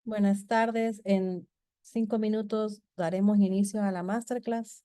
Buenas tardes. En 5 minutos daremos inicio a la masterclass.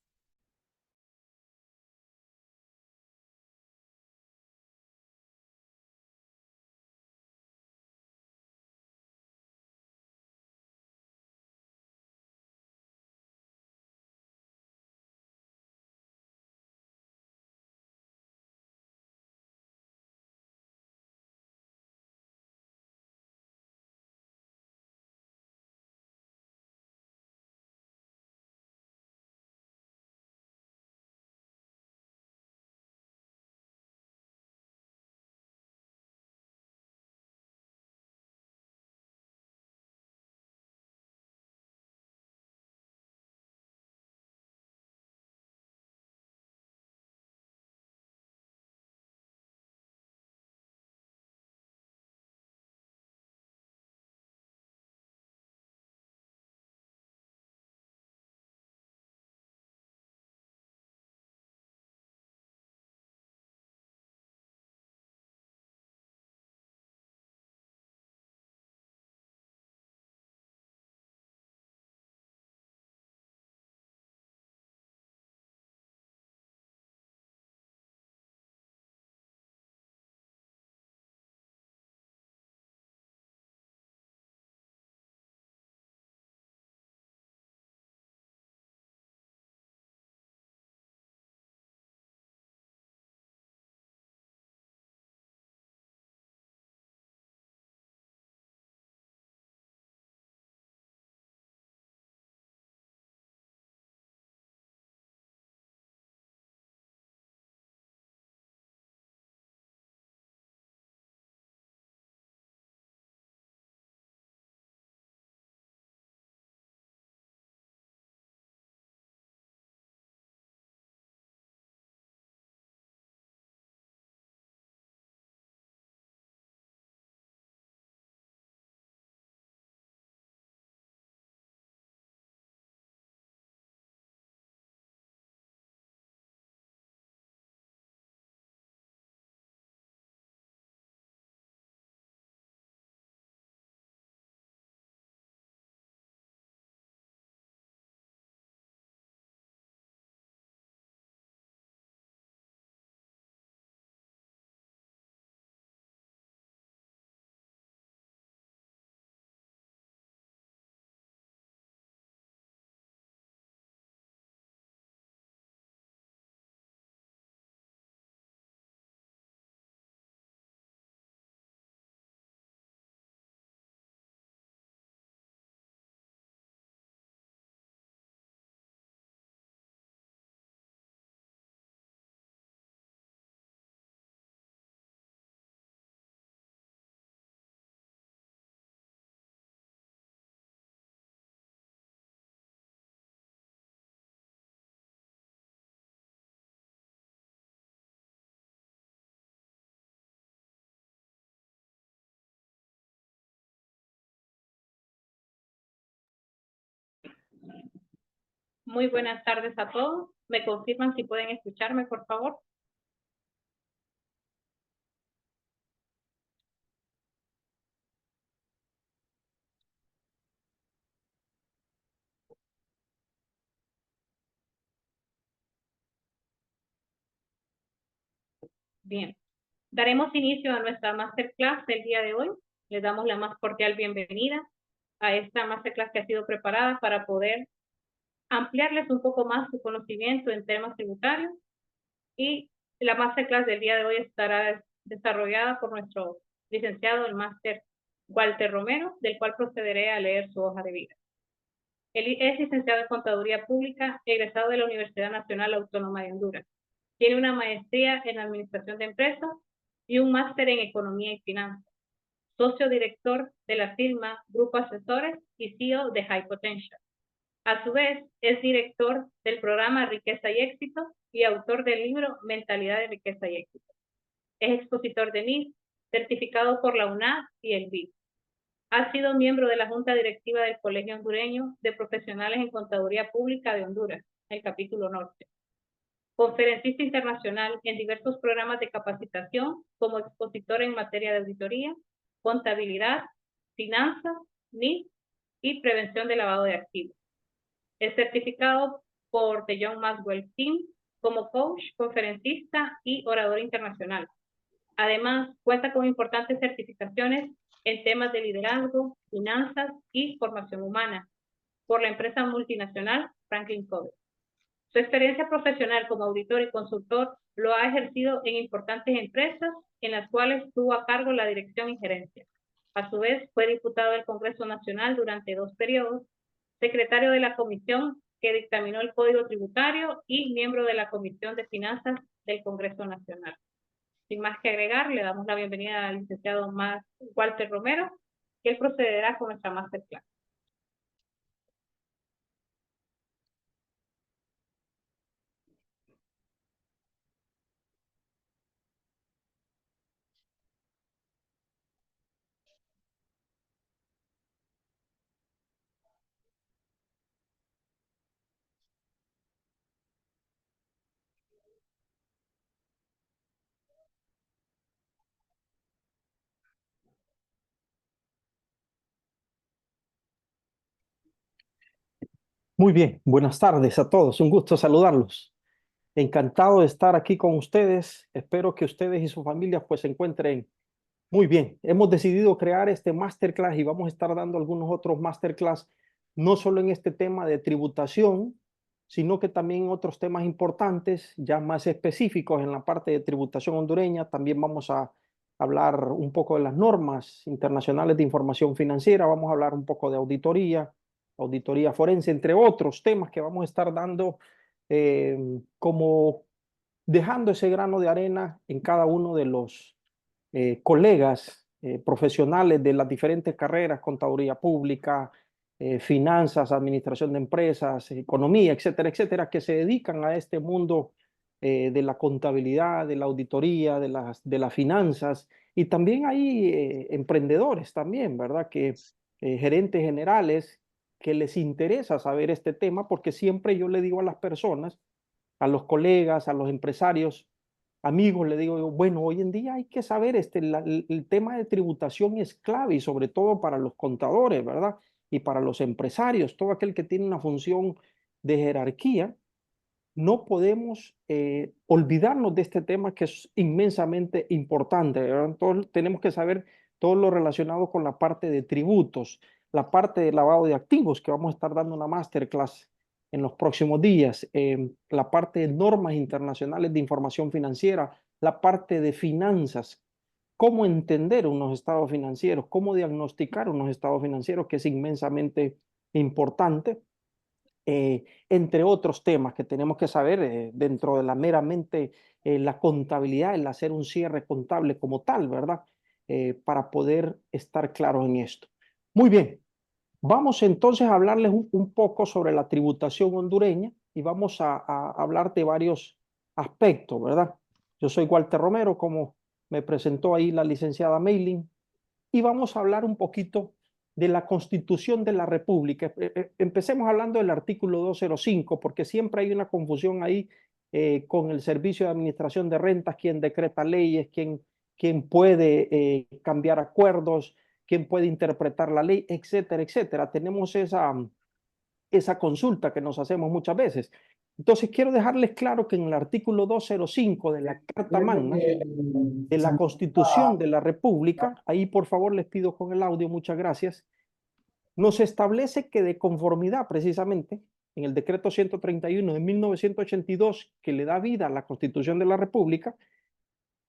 Muy buenas tardes a todos. ¿Me confirman si pueden escucharme, por favor? Bien. Daremos inicio a nuestra masterclass del día de hoy. Les damos la más cordial bienvenida a esta masterclass que ha sido preparada para poder ampliarles un poco más su conocimiento en temas tributarios, y la masterclass del día de hoy estará desarrollada por nuestro licenciado, el máster Walter Romero, del cual procederé a leer su hoja de vida. Él es licenciado en Contaduría Pública, egresado de la Universidad Nacional Autónoma de Honduras. Tiene una maestría en Administración de Empresas y un máster en Economía y Finanzas. Socio director de la firma Grupo Asesores y CEO de High Potential. A su vez, es director del programa Riqueza y Éxito y autor del libro Mentalidad de Riqueza y Éxito. Es expositor de MIS, certificado por la UNAD y el BID. Ha sido miembro de la Junta Directiva del Colegio Hondureño de Profesionales en Contaduría Pública de Honduras, el capítulo norte. Conferencista internacional en diversos programas de capacitación, como expositor en materia de auditoría, contabilidad, finanzas, NIF y prevención de lavado de activos. Es certificado por The John Maxwell Team como coach, conferencista y orador internacional. Además, cuenta con importantes certificaciones en temas de liderazgo, finanzas y formación humana por la empresa multinacional Franklin Covey. Su experiencia profesional como auditor y consultor lo ha ejercido en importantes empresas en las cuales tuvo a cargo la dirección y gerencia. A su vez, fue diputado del Congreso Nacional durante 2 periodos, secretario de la comisión que dictaminó el Código Tributario y miembro de la Comisión de Finanzas del Congreso Nacional. Sin más que agregar, le damos la bienvenida al licenciado Walter Romero, que él procederá con nuestra masterclass. Muy bien, buenas tardes a todos, un gusto saludarlos. Encantado de estar aquí con ustedes. Espero que ustedes y sus familias pues se encuentren muy bien. Hemos decidido crear este masterclass y vamos a estar dando algunos otros masterclass, no solo en este tema de tributación, sino que también en otros temas importantes, ya más específicos en la parte de tributación hondureña. También vamos a hablar un poco de las normas internacionales de información financiera, vamos a hablar un poco de auditoría, auditoría forense, entre otros temas que vamos a estar dando como dejando ese grano de arena en cada uno de los colegas profesionales de las diferentes carreras, contaduría pública, finanzas, administración de empresas, economía, etcétera, etcétera, que se dedican a este mundo de la contabilidad, de la auditoría, de las finanzas. Y también hay emprendedores también, ¿verdad? Que gerentes generales que les interesa saber este tema, porque siempre yo le digo a las personas, a los colegas, a los empresarios, amigos, le digo, bueno, hoy en día hay que saber, el tema de tributación es clave y sobre todo para los contadores, ¿verdad? Y para los empresarios, todo aquel que tiene una función de jerarquía, no podemos olvidarnos de este tema que es inmensamente importante, ¿verdad? Entonces, tenemos que saber todo lo relacionado con la parte de tributos, la parte de lavado de activos, que vamos a estar dando una masterclass en los próximos días, la parte de normas internacionales de información financiera, la parte de finanzas, cómo entender unos estados financieros, cómo diagnosticar unos estados financieros, que es inmensamente importante, entre otros temas que tenemos que saber dentro de la meramente la contabilidad, el hacer un cierre contable como tal, ¿verdad? Para poder estar claros en esto. Muy bien, vamos entonces a hablarles un poco sobre la tributación hondureña y vamos a hablar de varios aspectos, ¿verdad? Yo soy Walter Romero, como me presentó ahí la licenciada Meiling, y vamos a hablar un poquito de la Constitución de la República. Empecemos hablando del artículo 205, porque siempre hay una confusión ahí con el Servicio de Administración de Rentas, quién decreta leyes, quién puede cambiar acuerdos, quién puede interpretar la ley, etcétera, etcétera. Tenemos esa consulta que nos hacemos muchas veces. Entonces, quiero dejarles claro que en el artículo 205 de la Carta Magna de la Constitución de la República, ahí por favor les pido con el audio, muchas gracias, nos establece que de conformidad precisamente en el decreto 131 de 1982, que le da vida a la Constitución de la República,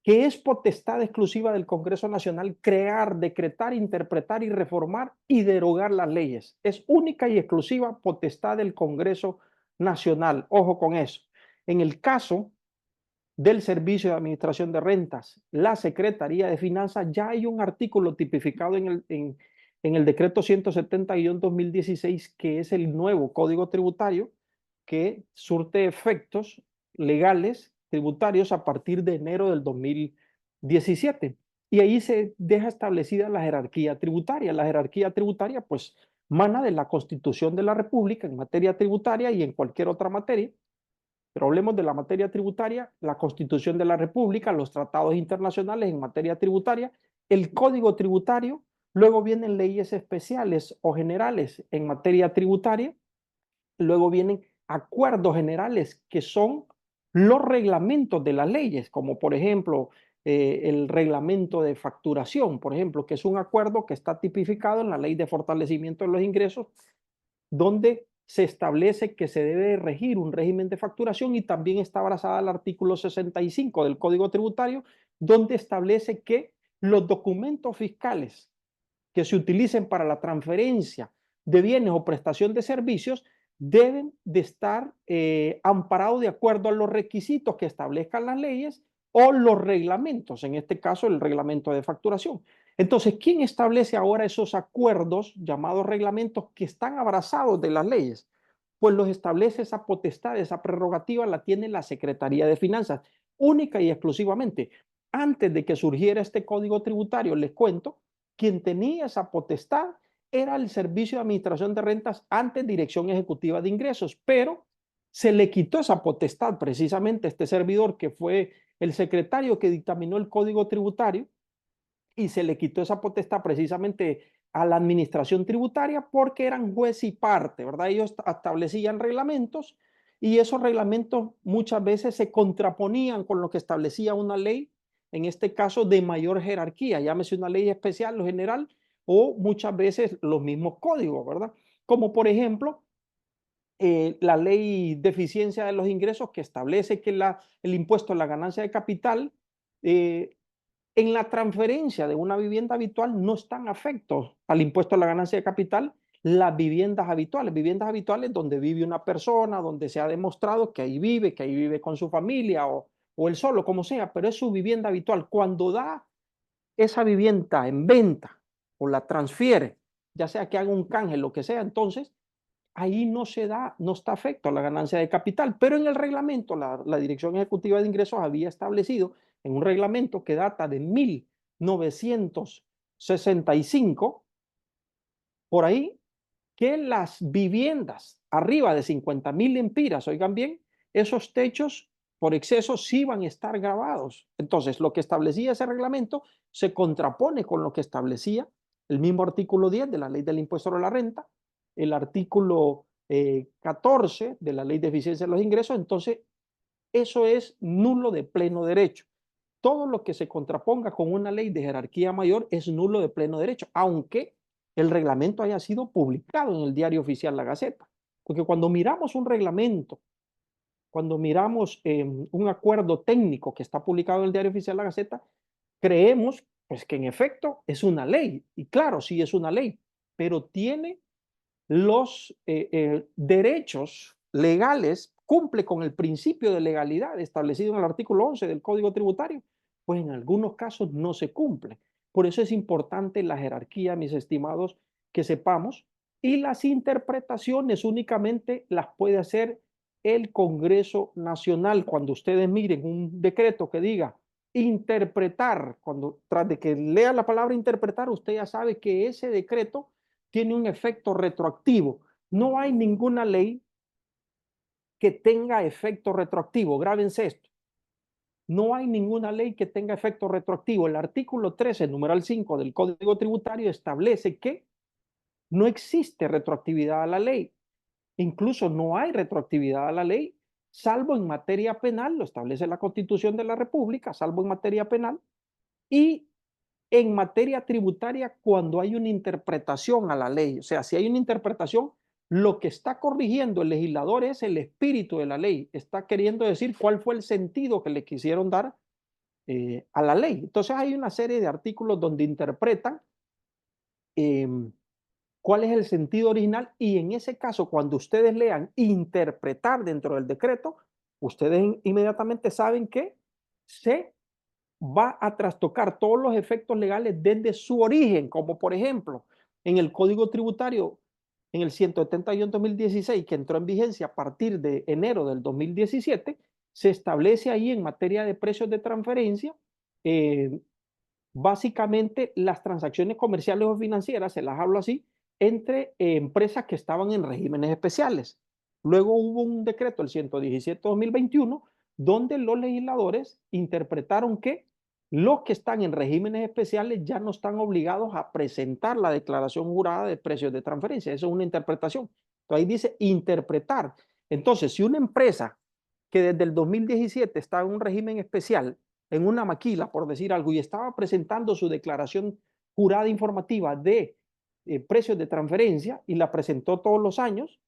que es potestad exclusiva del Congreso Nacional crear, decretar, interpretar y reformar y derogar las leyes. Es única y exclusiva potestad del Congreso Nacional. Ojo con eso. En el caso del Servicio de Administración de Rentas, la Secretaría de Finanzas, ya hay un artículo tipificado en el decreto 170-2016, que es el nuevo Código Tributario, que surte efectos legales tributarios a partir de enero del 2017. Y ahí se deja establecida la jerarquía tributaria. La jerarquía tributaria, pues, mana de la Constitución de la República en materia tributaria y en cualquier otra materia. Pero hablemos de la materia tributaria, la Constitución de la República, los tratados internacionales en materia tributaria, el Código Tributario, Luego vienen leyes especiales o generales en materia tributaria. Luego vienen acuerdos generales, que son los reglamentos de las leyes, como por ejemplo el reglamento de facturación, por ejemplo, que es un acuerdo que está tipificado en la Ley de Fortalecimiento de los Ingresos, donde se establece que se debe regir un régimen de facturación, y también está abrazada al artículo 65 del Código Tributario, donde establece que los documentos fiscales que se utilicen para la transferencia de bienes o prestación de servicios deben de estar amparados de acuerdo a los requisitos que establezcan las leyes o los reglamentos, en este caso el reglamento de facturación. Entonces, ¿quién establece ahora esos acuerdos llamados reglamentos que están abrazados de las leyes? Pues los establece esa potestad, esa prerrogativa la tiene la Secretaría de Finanzas, única y exclusivamente. Antes de que surgiera este código tributario, les cuento, quien tenía esa potestad era el Servicio de Administración de Rentas, antes Dirección Ejecutiva de Ingresos, pero se le quitó esa potestad precisamente a este servidor, que fue el secretario que dictaminó el Código Tributario, y se le quitó esa potestad precisamente a la Administración Tributaria, porque eran juez y parte, ¿verdad? Ellos establecían reglamentos, y esos reglamentos muchas veces se contraponían con lo que establecía una ley, en este caso de mayor jerarquía, llámese una ley especial o general, o muchas veces los mismos códigos, ¿verdad? Como por ejemplo, la ley de eficiencia de los ingresos, que establece que el impuesto a la ganancia de capital, en la transferencia de una vivienda habitual no están afectos al impuesto a la ganancia de capital las viviendas habituales donde vive una persona, donde se ha demostrado que ahí vive con su familia, o él solo, como sea, pero es su vivienda habitual. Cuando da esa vivienda en venta o la transfiere, ya sea que haga un canje, lo que sea, entonces ahí no está afecto a la ganancia de capital. Pero en el reglamento, la Dirección Ejecutiva de Ingresos había establecido en un reglamento que data de 1965, por ahí, que las viviendas arriba de 50,000 lempiras, oigan bien, esos techos por exceso sí van a estar grabados. Entonces, lo que establecía ese reglamento se contrapone con lo que establecía el mismo artículo 10 de la Ley del Impuesto a la Renta, el artículo 14 de la Ley de Eficiencia de los Ingresos. Entonces, eso es nulo de pleno derecho. Todo lo que se contraponga con una ley de jerarquía mayor es nulo de pleno derecho, aunque el reglamento haya sido publicado en el Diario Oficial La Gaceta. Porque cuando miramos un reglamento, cuando miramos un acuerdo técnico que está publicado en el Diario Oficial La Gaceta, creemos pues que en efecto es una ley. Y claro, sí es una ley, pero tiene los derechos legales, cumple con el principio de legalidad establecido en el artículo 11 del Código Tributario, pues en algunos casos no se cumple. Por eso es importante la jerarquía, mis estimados, que sepamos, y las interpretaciones únicamente las puede hacer el Congreso Nacional. Cuando ustedes miren un decreto que diga interpretar, cuando tras de que lea la palabra interpretar, usted ya sabe que ese decreto tiene un efecto retroactivo. No hay ninguna ley que tenga efecto retroactivo. Grábense esto. No hay ninguna ley que tenga efecto retroactivo. El artículo 13, numeral 5 del Código Tributario establece que no existe retroactividad a la ley. Incluso no hay retroactividad a la ley, salvo en materia penal, lo establece la Constitución de la República, salvo en materia penal, y en materia tributaria cuando hay una interpretación a la ley. O sea, si hay una interpretación, lo que está corrigiendo el legislador es el espíritu de la ley. Está queriendo decir cuál fue el sentido que le quisieron dar a la ley. Entonces hay una serie de artículos donde interpretan cuál es el sentido original, y en ese caso, cuando ustedes lean interpretar dentro del decreto, ustedes inmediatamente saben que se va a trastocar todos los efectos legales desde su origen, como por ejemplo en el Código Tributario, en el 171/2016, que entró en vigencia a partir de enero del 2017, se establece ahí en materia de precios de transferencia, básicamente las transacciones comerciales o financieras, se las hablo así, entre empresas que estaban en regímenes especiales. Luego hubo un decreto, el 117/2021, donde los legisladores interpretaron que Los que están en regímenes especiales ya no están obligados a presentar la declaración jurada de precios de transferencia. Eso es una interpretación. Entonces ahí dice interpretar. Entonces, si una empresa que desde el 2017 está en un régimen especial, en una maquila, por decir algo, y estaba presentando su declaración jurada informativa de precios de transferencia y la presentó todos los años,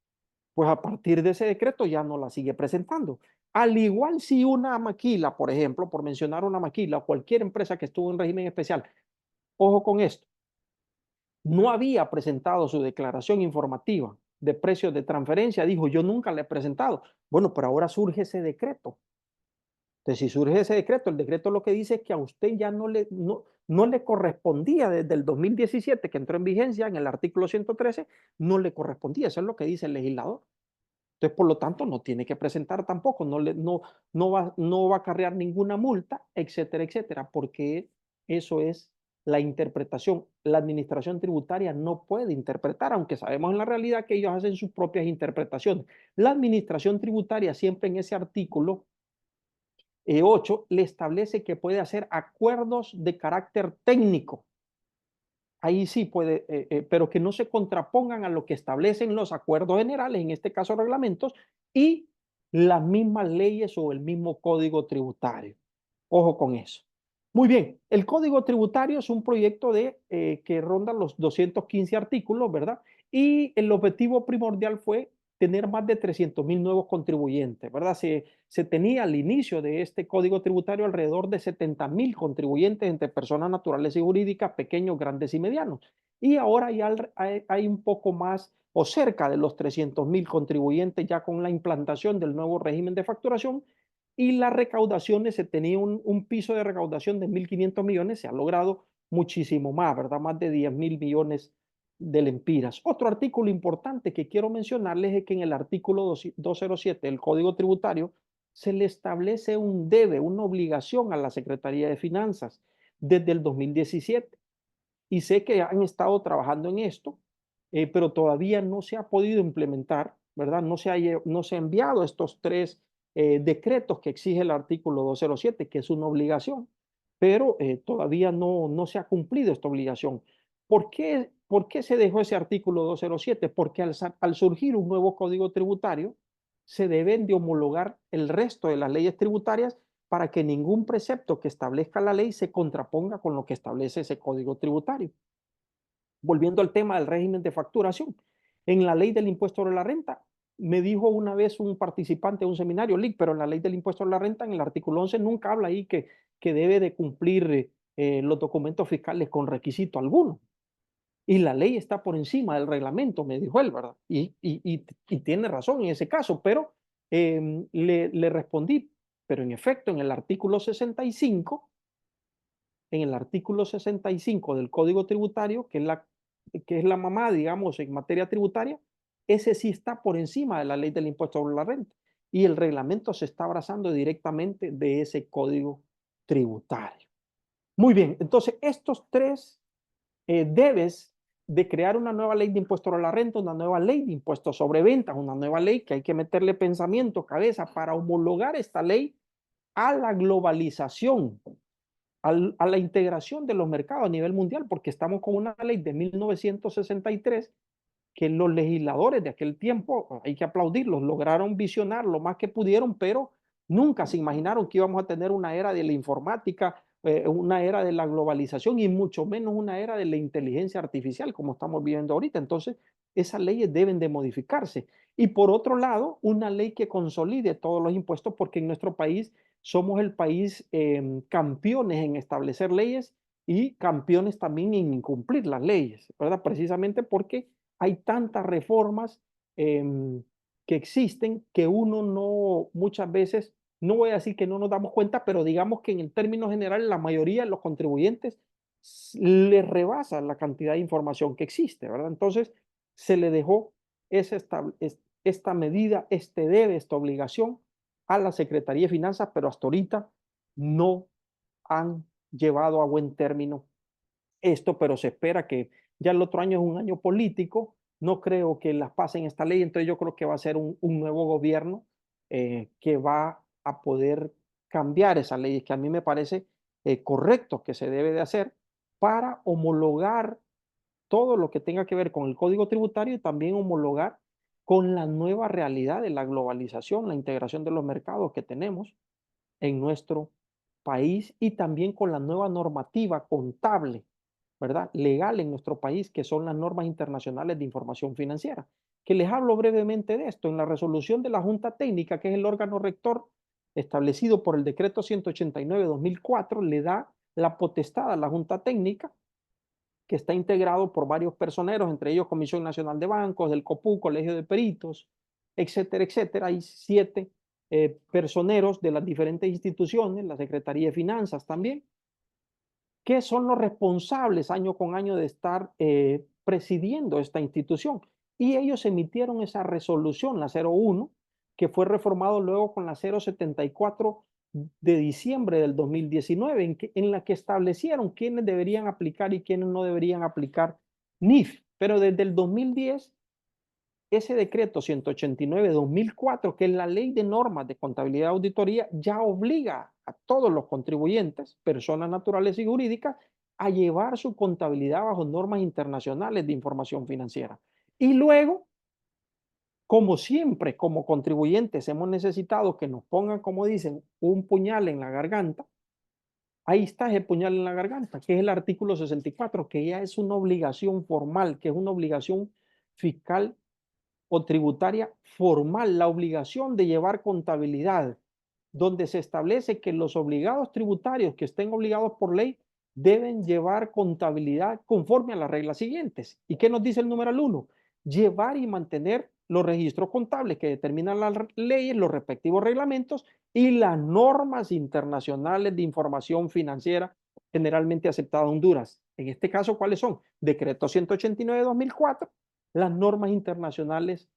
pues a partir de ese decreto ya no la sigue presentando. Al igual si una maquila, por ejemplo, por mencionar una maquila, o cualquier empresa que estuvo en régimen especial, ojo con esto, no había presentado su declaración informativa de precios de transferencia, dijo, yo nunca la he presentado. Bueno, pero ahora surge ese decreto. Entonces, si surge ese decreto, el decreto lo que dice es que a usted ya no le correspondía desde el 2017, que entró en vigencia en el artículo 113, no le correspondía. Eso es lo que dice el legislador. Entonces, por lo tanto, no tiene que presentar tampoco, no va a acarrear ninguna multa, etcétera, etcétera, porque eso es la interpretación. La administración tributaria no puede interpretar, aunque sabemos en la realidad que ellos hacen sus propias interpretaciones. La administración tributaria siempre en ese artículo 8 le establece que puede hacer acuerdos de carácter técnico. Ahí sí puede, pero que no se contrapongan a lo que establecen los acuerdos generales, en este caso reglamentos, y las mismas leyes o el mismo código tributario. Ojo con eso. Muy bien, el código tributario es un proyecto que ronda los 215 artículos, ¿verdad? Y el objetivo primordial fue tener más de 300,000 nuevos contribuyentes, ¿verdad? Se tenía al inicio de este código tributario alrededor de 70,000 contribuyentes entre personas naturales y jurídicas, pequeños, grandes y medianos. Y ahora ya hay un poco más o cerca de los 300,000 contribuyentes ya con la implantación del nuevo régimen de facturación, y las recaudaciones, se tenía un piso de recaudación de 1.500 millones, se ha logrado muchísimo más, ¿verdad? Más de 10,000 millones de lempiras. Otro artículo importante que quiero mencionarles es que en el artículo 207 del Código Tributario se le establece un debe, una obligación a la Secretaría de Finanzas desde el 2017. Y sé que han estado trabajando en esto, pero todavía no se ha podido implementar, ¿verdad? No se ha enviado estos tres decretos que exige el artículo 207, que es una obligación, pero todavía no se ha cumplido esta obligación. ¿Por qué se dejó ese artículo 207? Porque al surgir un nuevo código tributario, se deben de homologar el resto de las leyes tributarias para que ningún precepto que establezca la ley se contraponga con lo que establece ese código tributario. Volviendo al tema del régimen de facturación, en la ley del impuesto sobre la renta, me dijo una vez un participante de un seminario, Lick, pero en la ley del impuesto sobre la renta, en el artículo 11, nunca habla ahí que debe de cumplir los documentos fiscales con requisito alguno. Y la ley está por encima del reglamento, me dijo él, ¿verdad? Y tiene razón en ese caso, pero le respondí, pero en efecto, en el artículo 65, del Código Tributario, que es la mamá, digamos, en materia tributaria, ese sí está por encima de la ley del impuesto sobre la renta. Y el reglamento se está abrazando directamente de ese código tributario. Muy bien, entonces estos tres debes de crear una nueva ley de impuesto sobre la renta, una nueva ley de impuestos sobre ventas, una nueva ley que hay que meterle pensamiento, cabeza, para homologar esta ley a la globalización, a la integración de los mercados a nivel mundial, porque estamos con una ley de 1963 que los legisladores de aquel tiempo, hay que aplaudirlos, lograron visionar lo más que pudieron, pero nunca se imaginaron que íbamos a tener una era de la informática, una era de la globalización y mucho menos una era de la inteligencia artificial como estamos viviendo ahorita. Entonces, esas leyes deben de modificarse. Y por otro lado, una ley que consolide todos los impuestos, porque en nuestro país somos el país campeones en establecer leyes y campeones también en incumplir las leyes, ¿verdad? Precisamente porque hay tantas reformas que existen que uno no, muchas veces, no voy a decir que no nos damos cuenta, pero digamos que en el término general la mayoría de los contribuyentes les rebasa la cantidad de información que existe, ¿verdad? Entonces se le dejó esta medida, este debe, esta obligación a la Secretaría de Finanzas, pero hasta ahorita no han llevado a buen término esto, pero se espera que ya el otro año es un año político, no creo que las pasen esta ley, entonces yo creo que va a ser un nuevo gobierno que va a poder cambiar esa ley, que a mí me parece correctos que se debe de hacer para homologar todo lo que tenga que ver con el código tributario y también homologar con la nueva realidad de la globalización, la integración de los mercados que tenemos en nuestro país y también con la nueva normativa contable, ¿verdad? Legal en nuestro país, que son las normas internacionales de información financiera. Que les hablo brevemente de esto. En la resolución de la Junta Técnica, que es el órgano rector establecido por el decreto 189-2004, le da la potestad a la Junta Técnica, que está integrado por varios personeros, entre ellos Comisión Nacional de Bancos, del COPU, Colegio de Peritos, etcétera, etcétera. Hay 7 personeros de las diferentes instituciones, la Secretaría de Finanzas también, que son los responsables año con año de estar presidiendo esta institución. Y ellos emitieron esa resolución, la 01, que fue reformado luego con la 074 de diciembre del 2019, en la que establecieron quiénes deberían aplicar y quiénes no deberían aplicar NIF. Pero desde el 2010, ese decreto 189-2004, que es la ley de normas de contabilidad y auditoría, ya obliga a todos los contribuyentes, personas naturales y jurídicas, a llevar su contabilidad bajo normas internacionales de información financiera. Y luego, como siempre, como contribuyentes hemos necesitado que nos pongan, como dicen, un puñal en la garganta. Ahí está ese puñal en la garganta, que es el artículo 64, que ya es una obligación formal, que es una obligación fiscal o tributaria formal, la obligación de llevar contabilidad, donde se establece que los obligados tributarios que estén obligados por ley deben llevar contabilidad conforme a las reglas siguientes. ¿Y qué nos dice el numeral 1? Llevar y mantener los registros contables que determinan las leyes, los respectivos reglamentos y las normas internacionales de información financiera generalmente aceptadas en Honduras. En este caso, ¿cuáles son? Decreto 189-2004, las normas internacionales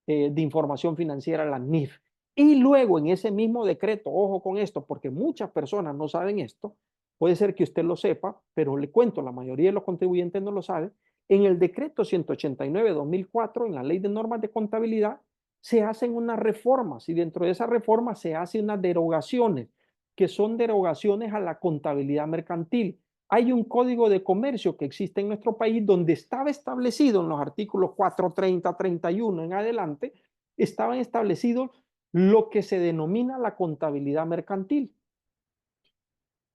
de información financiera, las NIF. Y luego en ese mismo decreto, ojo con esto, porque muchas personas no saben esto, puede ser que usted lo sepa, pero le cuento, la mayoría de los contribuyentes no lo saben, en el decreto 189-2004, en la ley de normas de contabilidad, se hacen unas reformas y dentro de esas reformas se hacen unas derogaciones, que son derogaciones a la contabilidad mercantil. Hay un código de comercio que existe en nuestro país donde estaba establecido en los artículos 430, 31 en adelante, estaban establecidos lo que se denomina la contabilidad mercantil.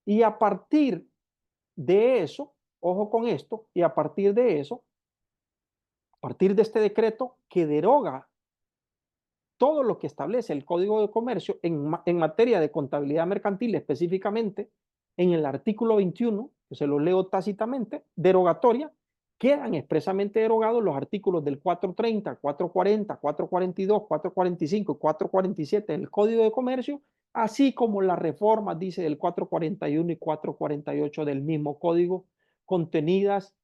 Y a partir de eso, ojo con esto, y a partir de eso, a partir de este decreto que deroga todo lo que establece el Código de Comercio en materia de contabilidad mercantil, específicamente en el artículo 21, que se lo leo tácitamente, derogatoria, quedan expresamente derogados los artículos del 430, 440, 442, 445 y 447 del Código de Comercio, así como las reformas, dice, del 441 y 448 del mismo código, contenidas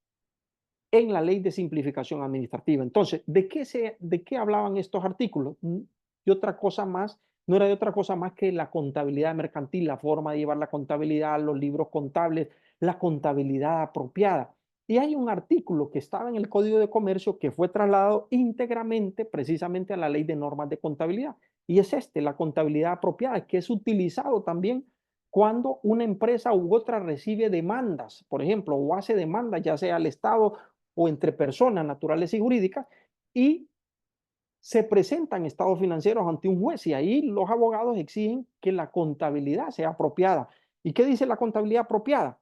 en la ley de simplificación administrativa. Entonces, ¿de qué hablaban estos artículos? De otra cosa más, no era de otra cosa más que la contabilidad mercantil, la forma de llevar la contabilidad, los libros contables, la contabilidad apropiada. Y hay un artículo que estaba en el Código de Comercio que fue trasladado íntegramente precisamente a la ley de normas de contabilidad. Y es la contabilidad apropiada, que es utilizado también cuando una empresa u otra recibe demandas, por ejemplo, o hace demandas, ya sea al Estado o entre personas naturales y jurídicas, y se presentan estados financieros ante un juez y ahí los abogados exigen que la contabilidad sea apropiada. ¿Y qué dice la contabilidad apropiada?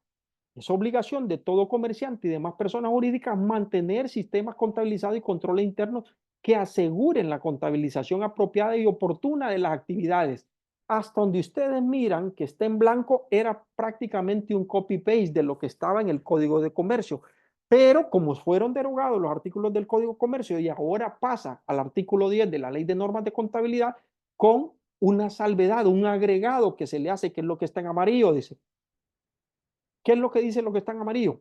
Es obligación de todo comerciante y demás personas jurídicas mantener sistemas contabilizados y controles internos que aseguren la contabilización apropiada y oportuna de las actividades. Hasta donde ustedes miran que está en blanco era prácticamente un copy-paste de lo que estaba en el Código de Comercio. Pero como fueron derogados los artículos del Código de Comercio y ahora pasa al artículo 10 de la Ley de Normas de Contabilidad con una salvedad, un agregado que se le hace, que es lo que está en amarillo, dice. ¿Qué es lo que dice lo que está en amarillo?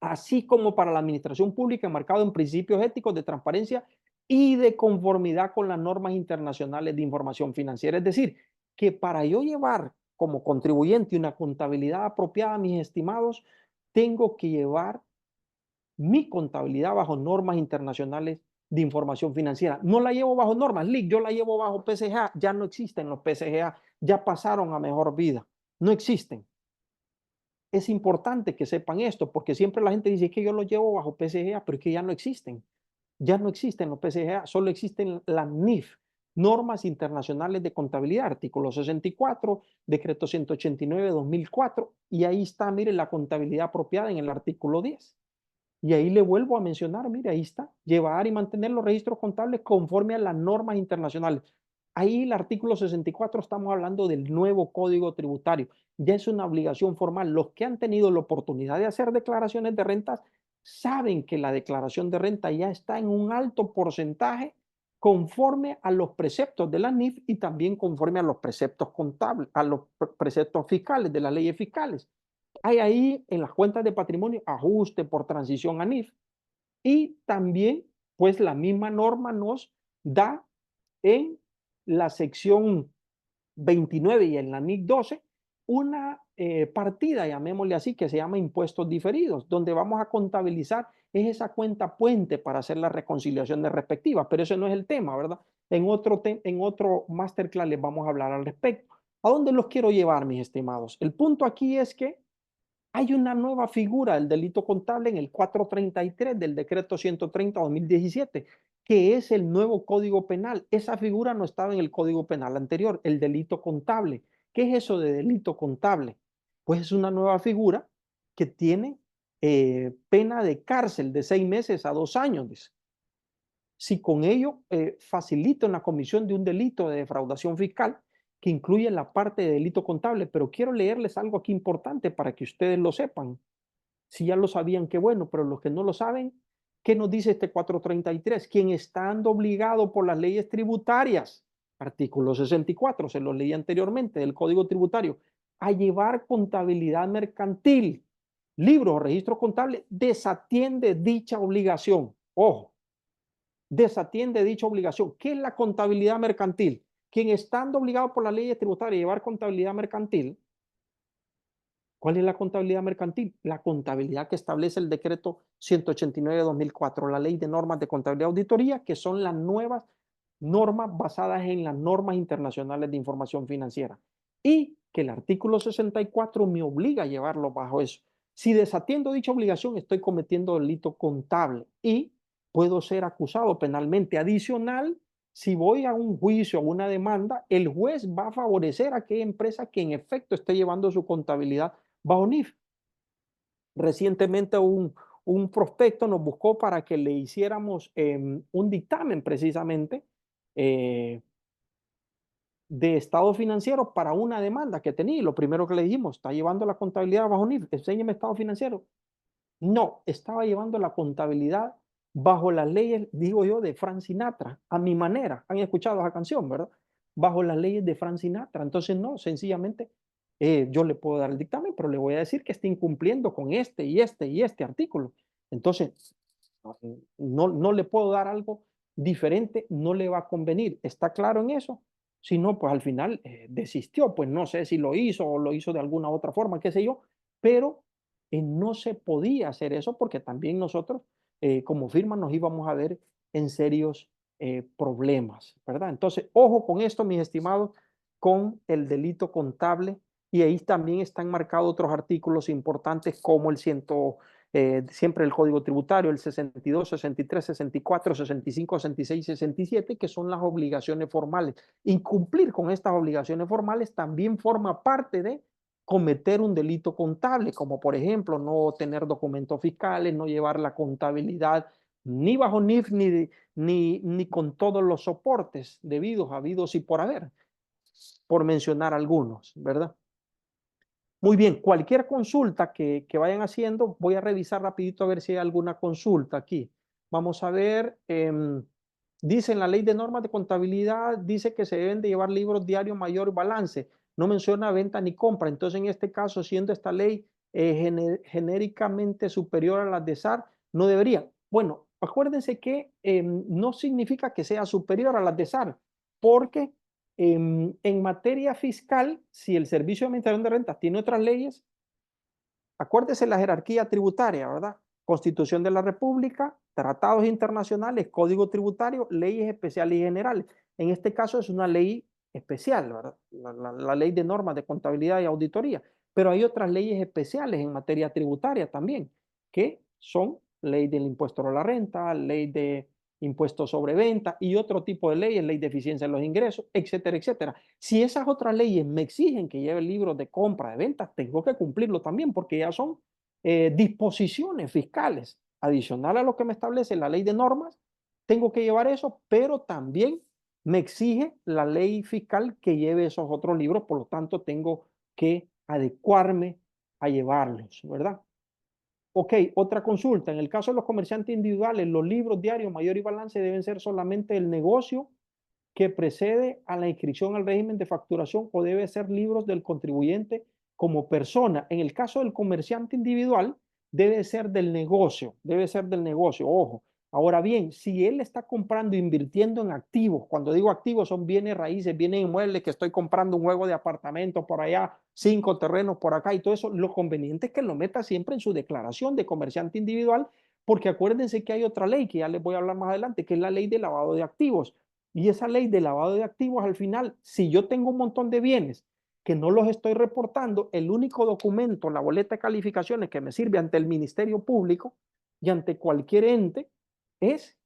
Así como para la administración pública enmarcado en principios éticos de transparencia y de conformidad con las normas internacionales de información financiera. Es decir, que para yo llevar como contribuyente una contabilidad apropiada, mis estimados, tengo que llevar mi contabilidad bajo normas internacionales de información financiera. No la llevo bajo normas LIC, yo la llevo bajo PCGA. Ya no existen los PCGA, ya pasaron a mejor vida. No existen. Es importante que sepan esto, porque siempre la gente dice que yo lo llevo bajo PCGA, pero es que ya no existen. Ya no existen los PCGA, solo existen las NIF, Normas Internacionales de Contabilidad, artículo 64, decreto 189/2004, y ahí está, mire, la contabilidad apropiada en el artículo 10. Y ahí le vuelvo a mencionar, mire, ahí está, llevar y mantener los registros contables conforme a las normas internacionales. Ahí el artículo 64 estamos hablando del nuevo Código Tributario. Ya es una obligación formal. Los que han tenido la oportunidad de hacer declaraciones de rentas saben que la declaración de renta ya está en un alto porcentaje conforme a los preceptos de la NIF y también conforme a los preceptos contables, a los preceptos fiscales de las leyes fiscales. Hay ahí en las cuentas de patrimonio ajuste por transición a NIF y también pues la misma norma nos da en la sección 29 y en la NIC 12 una partida, llamémosle así, que se llama impuestos diferidos, donde vamos a contabilizar es esa cuenta puente para hacer las reconciliaciones respectivas, pero ese no es el tema, ¿verdad? En otro masterclass les vamos a hablar al respecto. ¿A dónde los quiero llevar, mis estimados? El punto aquí es que hay una nueva figura del delito contable en el 433 del decreto 130/2017, que es el nuevo Código Penal. Esa figura no estaba en el Código Penal anterior, el delito contable. ¿Qué es eso de delito contable? Pues es una nueva figura que tiene pena de cárcel de 6 meses a 2 años. Dice. Si con ello facilita una comisión de un delito de defraudación fiscal, que incluye la parte de delito contable, pero quiero leerles algo aquí importante para que ustedes lo sepan. Si ya lo sabían, qué bueno, pero los que no lo saben, ¿qué nos dice este 433? Quien estando obligado por las leyes tributarias, artículo 64, se lo leí anteriormente del Código Tributario, a llevar contabilidad mercantil, libro o registro contable, desatiende dicha obligación. Ojo, desatiende dicha obligación. ¿Qué es la contabilidad mercantil? Quien estando obligado por las leyes tributarias a llevar contabilidad mercantil, ¿cuál es la contabilidad mercantil? La contabilidad que establece el decreto 189/2004, la ley de normas de contabilidad y auditoría, que son las nuevas normas basadas en las normas internacionales de información financiera. Y que el artículo 64 me obliga a llevarlo bajo eso. Si desatiendo dicha obligación, estoy cometiendo delito contable y puedo ser acusado penalmente. Adicional, si voy a un juicio o una demanda, el juez va a favorecer a aquella empresa que en efecto esté llevando su contabilidad bajo NIF. Recientemente un prospecto nos buscó para que le hiciéramos un dictamen precisamente de estado financiero para una demanda que tenía. Lo primero que le dijimos, está llevando la contabilidad bajo NIF, enséñeme estado financiero. No, estaba llevando la contabilidad bajo las leyes, digo yo, de Frank Sinatra, a mi manera. Han escuchado esa canción, ¿verdad? Bajo las leyes de Frank Sinatra. Entonces, no, sencillamente yo le puedo dar el dictamen, pero le voy a decir que está incumpliendo con este y este y este artículo. Entonces, no le puedo dar algo diferente, no le va a convenir. ¿Está claro en eso? Si no, pues al final desistió, pues no sé si lo hizo o lo hizo de alguna otra forma, qué sé yo, pero no se podía hacer eso porque también nosotros como firma nos íbamos a ver en serios problemas, ¿verdad? Entonces, ojo con esto, mis estimados, con el delito contable y ahí también están marcados otros artículos importantes como el siempre el Código Tributario, el 62, 63, 64, 65, 66, 67, que son las obligaciones formales. Incumplir con estas obligaciones formales también forma parte de cometer un delito contable, como por ejemplo no tener documentos fiscales, no llevar la contabilidad ni bajo NIF ni con todos los soportes debidos, habidos y por haber, por mencionar algunos, ¿verdad? Muy bien, cualquier consulta que vayan haciendo, voy a revisar rapidito a ver si hay alguna consulta aquí. Vamos a ver, dice en la ley de normas de contabilidad, dice que se deben de llevar libros diarios mayor balance. No menciona venta ni compra. Entonces, en este caso, siendo esta ley genéricamente superior a las de SAR, no debería. Bueno, acuérdense que no significa que sea superior a las de SAR, porque en materia fiscal, si el Servicio de Administración de Rentas tiene otras leyes, acuérdese la jerarquía tributaria, ¿verdad? Constitución de la República, tratados internacionales, código tributario, leyes especiales y generales. En este caso es una ley especial, ¿verdad? La ley de normas de contabilidad y auditoría. Pero hay otras leyes especiales en materia tributaria también, que son ley del impuesto a la renta, ley de impuestos sobre venta y otro tipo de leyes, ley de eficiencia de los ingresos, etcétera, etcétera. Si esas otras leyes me exigen que lleve libros de compra, de venta, tengo que cumplirlo también porque ya son disposiciones fiscales adicional a lo que me establece la ley de normas. Tengo que llevar eso, pero también me exige la ley fiscal que lleve esos otros libros, por lo tanto tengo que adecuarme a llevarlos, ¿verdad? Ok, otra consulta. En el caso de los comerciantes individuales, los libros diarios, mayor y balance deben ser solamente el negocio que precede a la inscripción al régimen de facturación o debe ser libros del contribuyente como persona. En el caso del comerciante individual, debe ser del negocio, ojo. Ahora bien, si él está comprando, invirtiendo en activos, cuando digo activos son bienes raíces, bienes inmuebles, que estoy comprando un juego de apartamentos por allá, 5 terrenos por acá y todo eso, lo conveniente es que lo meta siempre en su declaración de comerciante individual, porque acuérdense que hay otra ley que ya les voy a hablar más adelante, que es la ley de lavado de activos. Y esa ley de lavado de activos, al final, si yo tengo un montón de bienes que no los estoy reportando, el único documento, la boleta de calificaciones que me sirve ante el Ministerio Público y ante cualquier ente es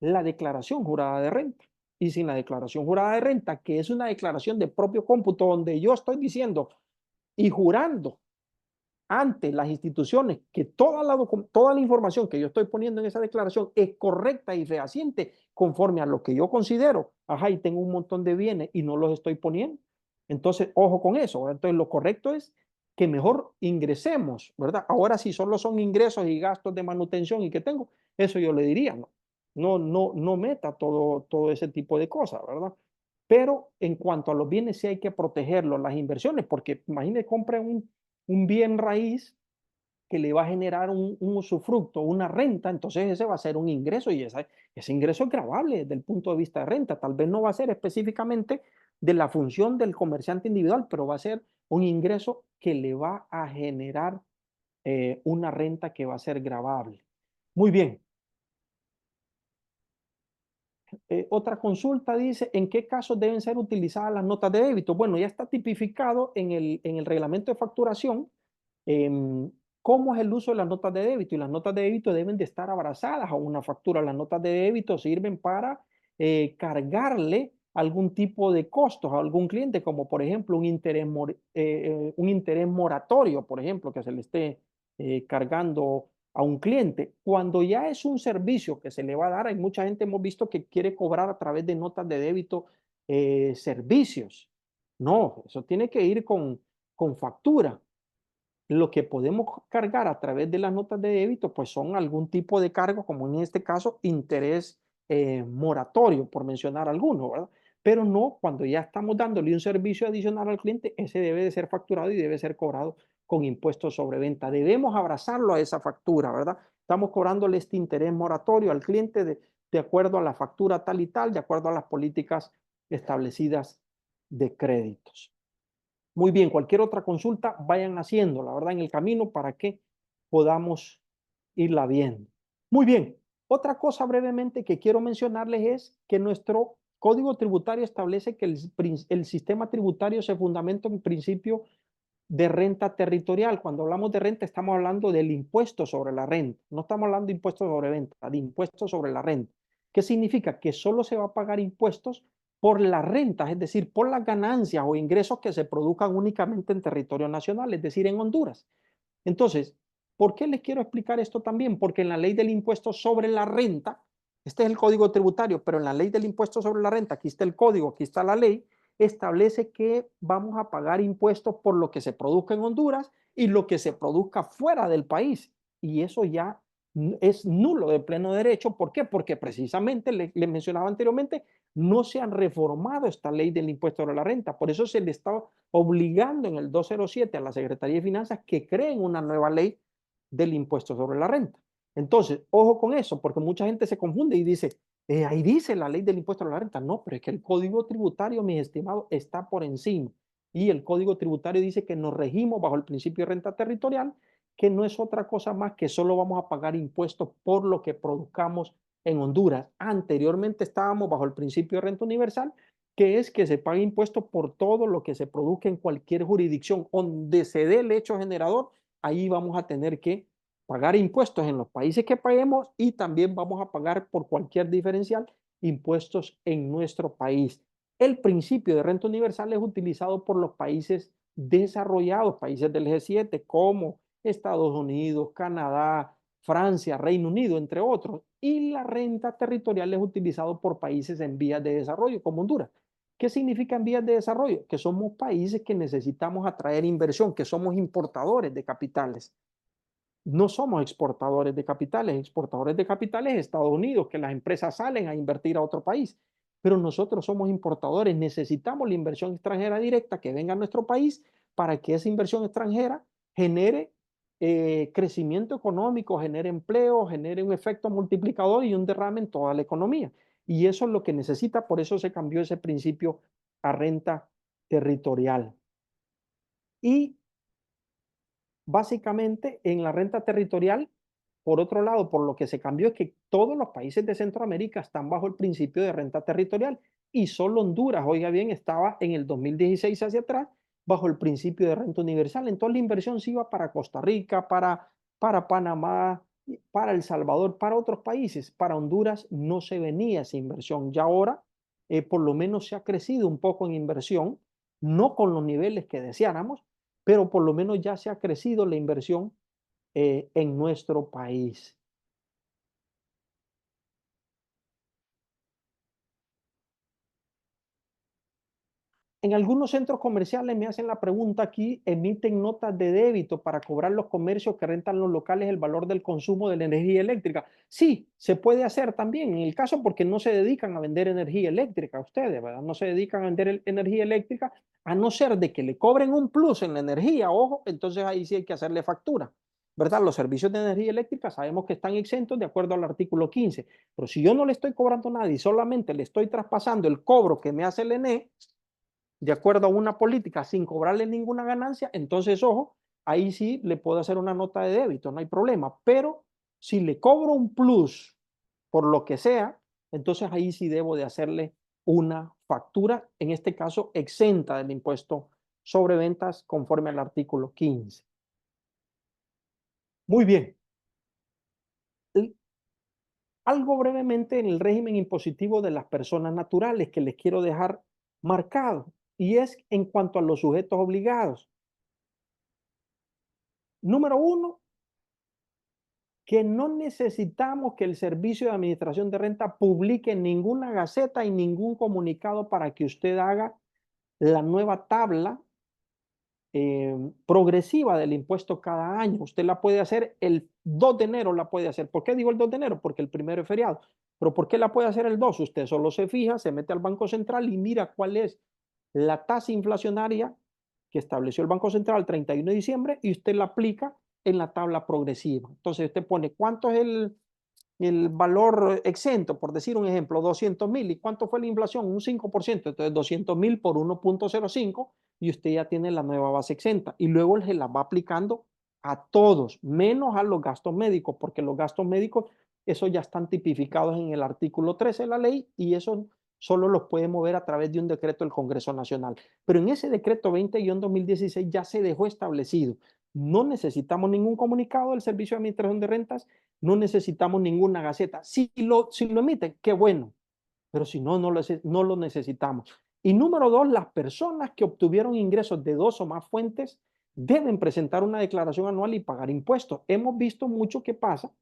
la declaración jurada de renta. Y sin la declaración jurada de renta, que es una declaración de propio cómputo donde yo estoy diciendo y jurando ante las instituciones que toda la información que yo estoy poniendo en esa declaración es correcta y fehaciente conforme a lo que yo considero, ajá, y tengo un montón de bienes y no los estoy poniendo. Entonces, ojo con eso. Entonces, lo correcto es que mejor ingresemos, ¿verdad? Ahora, si solo son ingresos y gastos de manutención y que tengo, eso yo le diría, no meta todo ese tipo de cosas, ¿verdad? Pero en cuanto a los bienes, sí hay que protegerlos, las inversiones, porque imagínese, compre un bien raíz que le va a generar un usufructo, una renta, entonces ese va a ser un ingreso y ese ingreso es gravable desde el punto de vista de renta. Tal vez no va a ser específicamente de la función del comerciante individual, pero va a ser un ingreso que le va a generar una renta que va a ser gravable. Muy bien. Otra consulta dice, ¿en qué casos deben ser utilizadas las notas de débito? Bueno, ya está tipificado en el reglamento de facturación cómo es el uso de las notas de débito. Y las notas de débito deben de estar abrazadas a una factura. Las notas de débito sirven para cargarle algún tipo de costos a algún cliente, como por ejemplo un interés moratorio, por ejemplo, que se le esté cargando a un cliente. Cuando ya es un servicio que se le va a dar, hay mucha gente, hemos visto, que quiere cobrar a través de notas de débito servicios. No, eso tiene que ir con factura. Lo que podemos cargar a través de las notas de débito, pues son algún tipo de cargo, como en este caso, interés moratorio, por mencionar alguno, ¿verdad? Pero no, cuando ya estamos dándole un servicio adicional al cliente, ese debe de ser facturado y debe ser cobrado con impuestos sobre venta. Debemos abrazarlo a esa factura, ¿verdad? Estamos cobrándole este interés moratorio al cliente de acuerdo a la factura tal y tal, de acuerdo a las políticas establecidas de créditos. Muy bien, cualquier otra consulta, vayan haciendo, la verdad, en el camino para que podamos irla viendo. Muy bien, otra cosa brevemente que quiero mencionarles es que nuestro Código Tributario establece que el sistema tributario se fundamenta en principio de renta territorial. Cuando hablamos de renta, estamos hablando del impuesto sobre la renta. No estamos hablando de impuestos sobre venta, de impuestos sobre la renta. ¿Qué significa? Que solo se va a pagar impuestos por las rentas, es decir, por las ganancias o ingresos que se produzcan únicamente en territorio nacional, es decir, en Honduras. Entonces, ¿por qué les quiero explicar esto también? Porque en la ley del impuesto sobre la renta, este es el código tributario, pero en la ley del impuesto sobre la renta, aquí está el código, aquí está la ley, establece que vamos a pagar impuestos por lo que se produzca en Honduras y lo que se produzca fuera del país. Y eso ya es nulo de pleno derecho. ¿Por qué? Porque precisamente, les mencionaba anteriormente, no se han reformado esta ley del impuesto sobre la renta. Por eso se le está obligando en el 207 a la Secretaría de Finanzas que creen una nueva ley del impuesto sobre la renta. Entonces, ojo con eso, porque mucha gente se confunde y dice, ahí dice la ley del impuesto a la renta. No, pero es que el código tributario, mis estimados, está por encima. Y el código tributario dice que nos regimos bajo el principio de renta territorial, que no es otra cosa más que solo vamos a pagar impuestos por lo que produzcamos en Honduras. Anteriormente estábamos bajo el principio de renta universal, que es que se pague impuesto por todo lo que se produzca en cualquier jurisdicción donde se dé el hecho generador. Ahí vamos a tener que pagar impuestos en los países que paguemos y también vamos a pagar por cualquier diferencial impuestos en nuestro país. El principio de renta universal es utilizado por los países desarrollados, países del G7 como Estados Unidos, Canadá, Francia, Reino Unido, entre otros. Y la renta territorial es utilizado por países en vías de desarrollo, como Honduras. ¿Qué significa en vías de desarrollo? Que somos países que necesitamos atraer inversión, que somos importadores de capitales. No somos exportadores de capitales. Exportadores de capitales es Estados Unidos, que las empresas salen a invertir a otro país. Pero nosotros somos importadores. Necesitamos la inversión extranjera directa que venga a nuestro país para que esa inversión extranjera genere crecimiento económico, genere empleo, genere un efecto multiplicador y un derrame en toda la economía. Y eso es lo que necesita, por eso se cambió ese principio a renta territorial. Y básicamente en la renta territorial, por otro lado, por lo que se cambió es que todos los países de Centroamérica están bajo el principio de renta territorial y solo Honduras, oiga bien, estaba en el 2016 hacia atrás bajo el principio de renta universal. Entonces la inversión se iba para Costa Rica, para Panamá, para El Salvador, para otros países. Para Honduras no se venía esa inversión. Ya ahora, por lo menos se ha crecido un poco en inversión, no con los niveles que deseáramos, pero por lo menos ya se ha crecido la inversión en nuestro país. En algunos centros comerciales me hacen la pregunta aquí, emiten notas de débito para cobrar los comercios que rentan los locales el valor del consumo de la energía eléctrica. Sí, se puede hacer también, en el caso porque no se dedican a vender energía eléctrica ustedes, ¿verdad? No se dedican a vender energía eléctrica, a no ser de que le cobren un plus en la energía, ojo, entonces ahí sí hay que hacerle factura, ¿verdad? Los servicios de energía eléctrica sabemos que están exentos de acuerdo al artículo 15, pero si yo no le estoy cobrando nada y solamente le estoy traspasando el cobro que me hace el ENE, de acuerdo a una política sin cobrarle ninguna ganancia, entonces, ojo, ahí sí le puedo hacer una nota de débito, no hay problema. Pero si le cobro un plus por lo que sea, entonces ahí sí debo de hacerle una factura, en este caso exenta del impuesto sobre ventas conforme al artículo 15. Muy bien. Algo brevemente en el régimen impositivo de las personas naturales que les quiero dejar marcado, y es en cuanto a los sujetos obligados. Número uno, que no necesitamos que el Servicio de Administración de Renta publique ninguna gaceta y ningún comunicado para que usted haga la nueva tabla progresiva del impuesto cada año. Usted la puede hacer el 2 de enero, la puede hacer. ¿Por qué digo el 2 de enero? Porque el primero es feriado. Pero ¿por qué la puede hacer el 2? Usted solo se fija, se mete al Banco Central y mira cuál es la tasa inflacionaria que estableció el Banco Central el 31 de diciembre y usted la aplica en la tabla progresiva. Entonces usted pone cuánto es el valor exento, por decir un ejemplo, 200,000. ¿Y cuánto fue la inflación? Un 5%. Entonces 200,000 por 1.05 y usted ya tiene la nueva base exenta. Y luego se la va aplicando a todos, menos a los gastos médicos, porque los gastos médicos, esos ya están tipificados en el artículo 13 de la ley y eso solo los puede mover a través de un decreto del Congreso Nacional. Pero en ese decreto 20-2016 ya se dejó establecido. No necesitamos ningún comunicado del Servicio de Administración de Rentas, no necesitamos ninguna gaceta. Si lo emiten, qué bueno, pero si no, no lo necesitamos. Y número dos, las personas que obtuvieron ingresos de 2 o más fuentes deben presentar una declaración anual y pagar impuestos. Hemos visto mucho que pasa,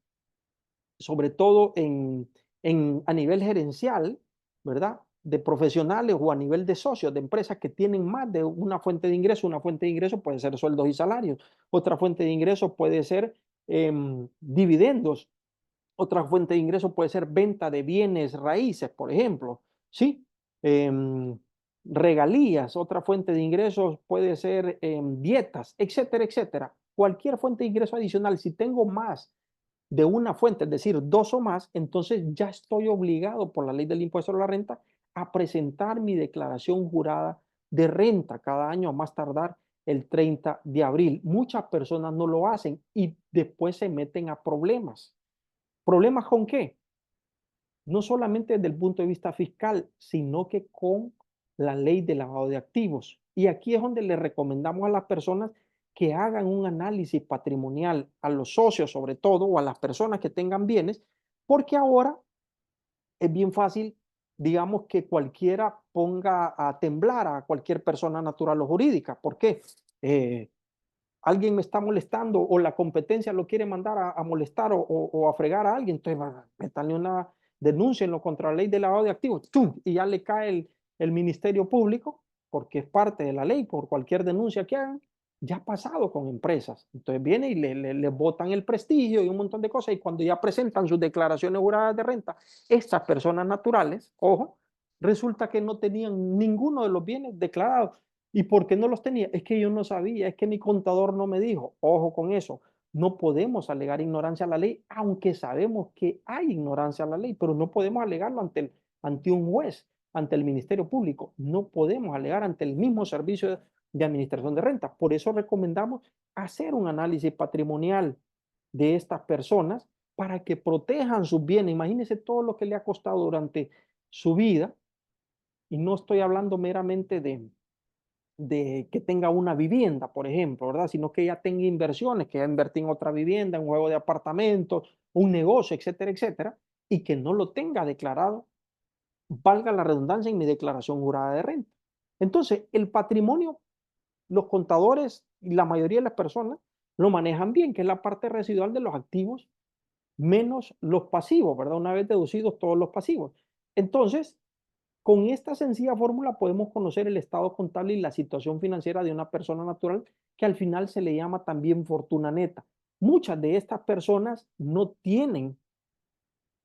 sobre todo a nivel gerencial, ¿verdad? De profesionales o a nivel de socios, de empresas que tienen más de una fuente de ingreso. Una fuente de ingreso puede ser sueldos y salarios. Otra fuente de ingreso puede ser dividendos. Otra fuente de ingreso puede ser venta de bienes raíces, por ejemplo, ¿sí? Regalías, otra fuente de ingresos puede ser dietas, etcétera, etcétera. Cualquier fuente de ingreso adicional, si tengo más de una fuente, es decir, 2 o más, entonces ya estoy obligado por la ley del impuesto a la renta a presentar mi declaración jurada de renta cada año a más tardar el 30 de abril. Muchas personas no lo hacen y después se meten a problemas. ¿Problemas con qué? No solamente desde el punto de vista fiscal, sino que con la ley de lavado de activos. Y aquí es donde le recomendamos a las personas que hagan un análisis patrimonial, a los socios sobre todo, o a las personas que tengan bienes, porque ahora es bien fácil, digamos, que cualquiera ponga a temblar a cualquier persona natural o jurídica. ¿Por qué? Alguien me está molestando o la competencia lo quiere mandar a molestar o a fregar a alguien, entonces metanle una denuncia en lo contra la ley de lavado de activos, ¡tum! Y ya le cae el Ministerio Público, porque es parte de la ley, por cualquier denuncia que hagan, ya ha pasado con empresas. Entonces viene y le botan el prestigio y un montón de cosas, y cuando ya presentan sus declaraciones juradas de renta, estas personas naturales, ojo, resulta que no tenían ninguno de los bienes declarados. ¿Y por qué no los tenía? Es que yo no sabía, es que mi contador no me dijo. Ojo con eso. No podemos alegar ignorancia a la ley, aunque sabemos que hay ignorancia a la ley, pero no podemos alegarlo ante un juez, ante el Ministerio Público. No podemos alegar ante el mismo servicio de administración de renta. Por eso recomendamos hacer un análisis patrimonial de estas personas para que protejan sus bienes. Imagínense todo lo que le ha costado durante su vida. Y no estoy hablando meramente de que tenga una vivienda, por ejemplo, ¿verdad? Sino que ya tenga inversiones, que ya invertí en otra vivienda, en un juego de apartamentos, un negocio, etcétera, etcétera, y que no lo tenga declarado, valga la redundancia, en mi declaración jurada de renta. Entonces, el patrimonio, los contadores y la mayoría de las personas lo manejan bien, que es la parte residual de los activos menos los pasivos, ¿verdad? Una vez deducidos todos los pasivos. Entonces, con esta sencilla fórmula podemos conocer el estado contable y la situación financiera de una persona natural, que al final se le llama también fortuna neta. Muchas de estas personas no tienen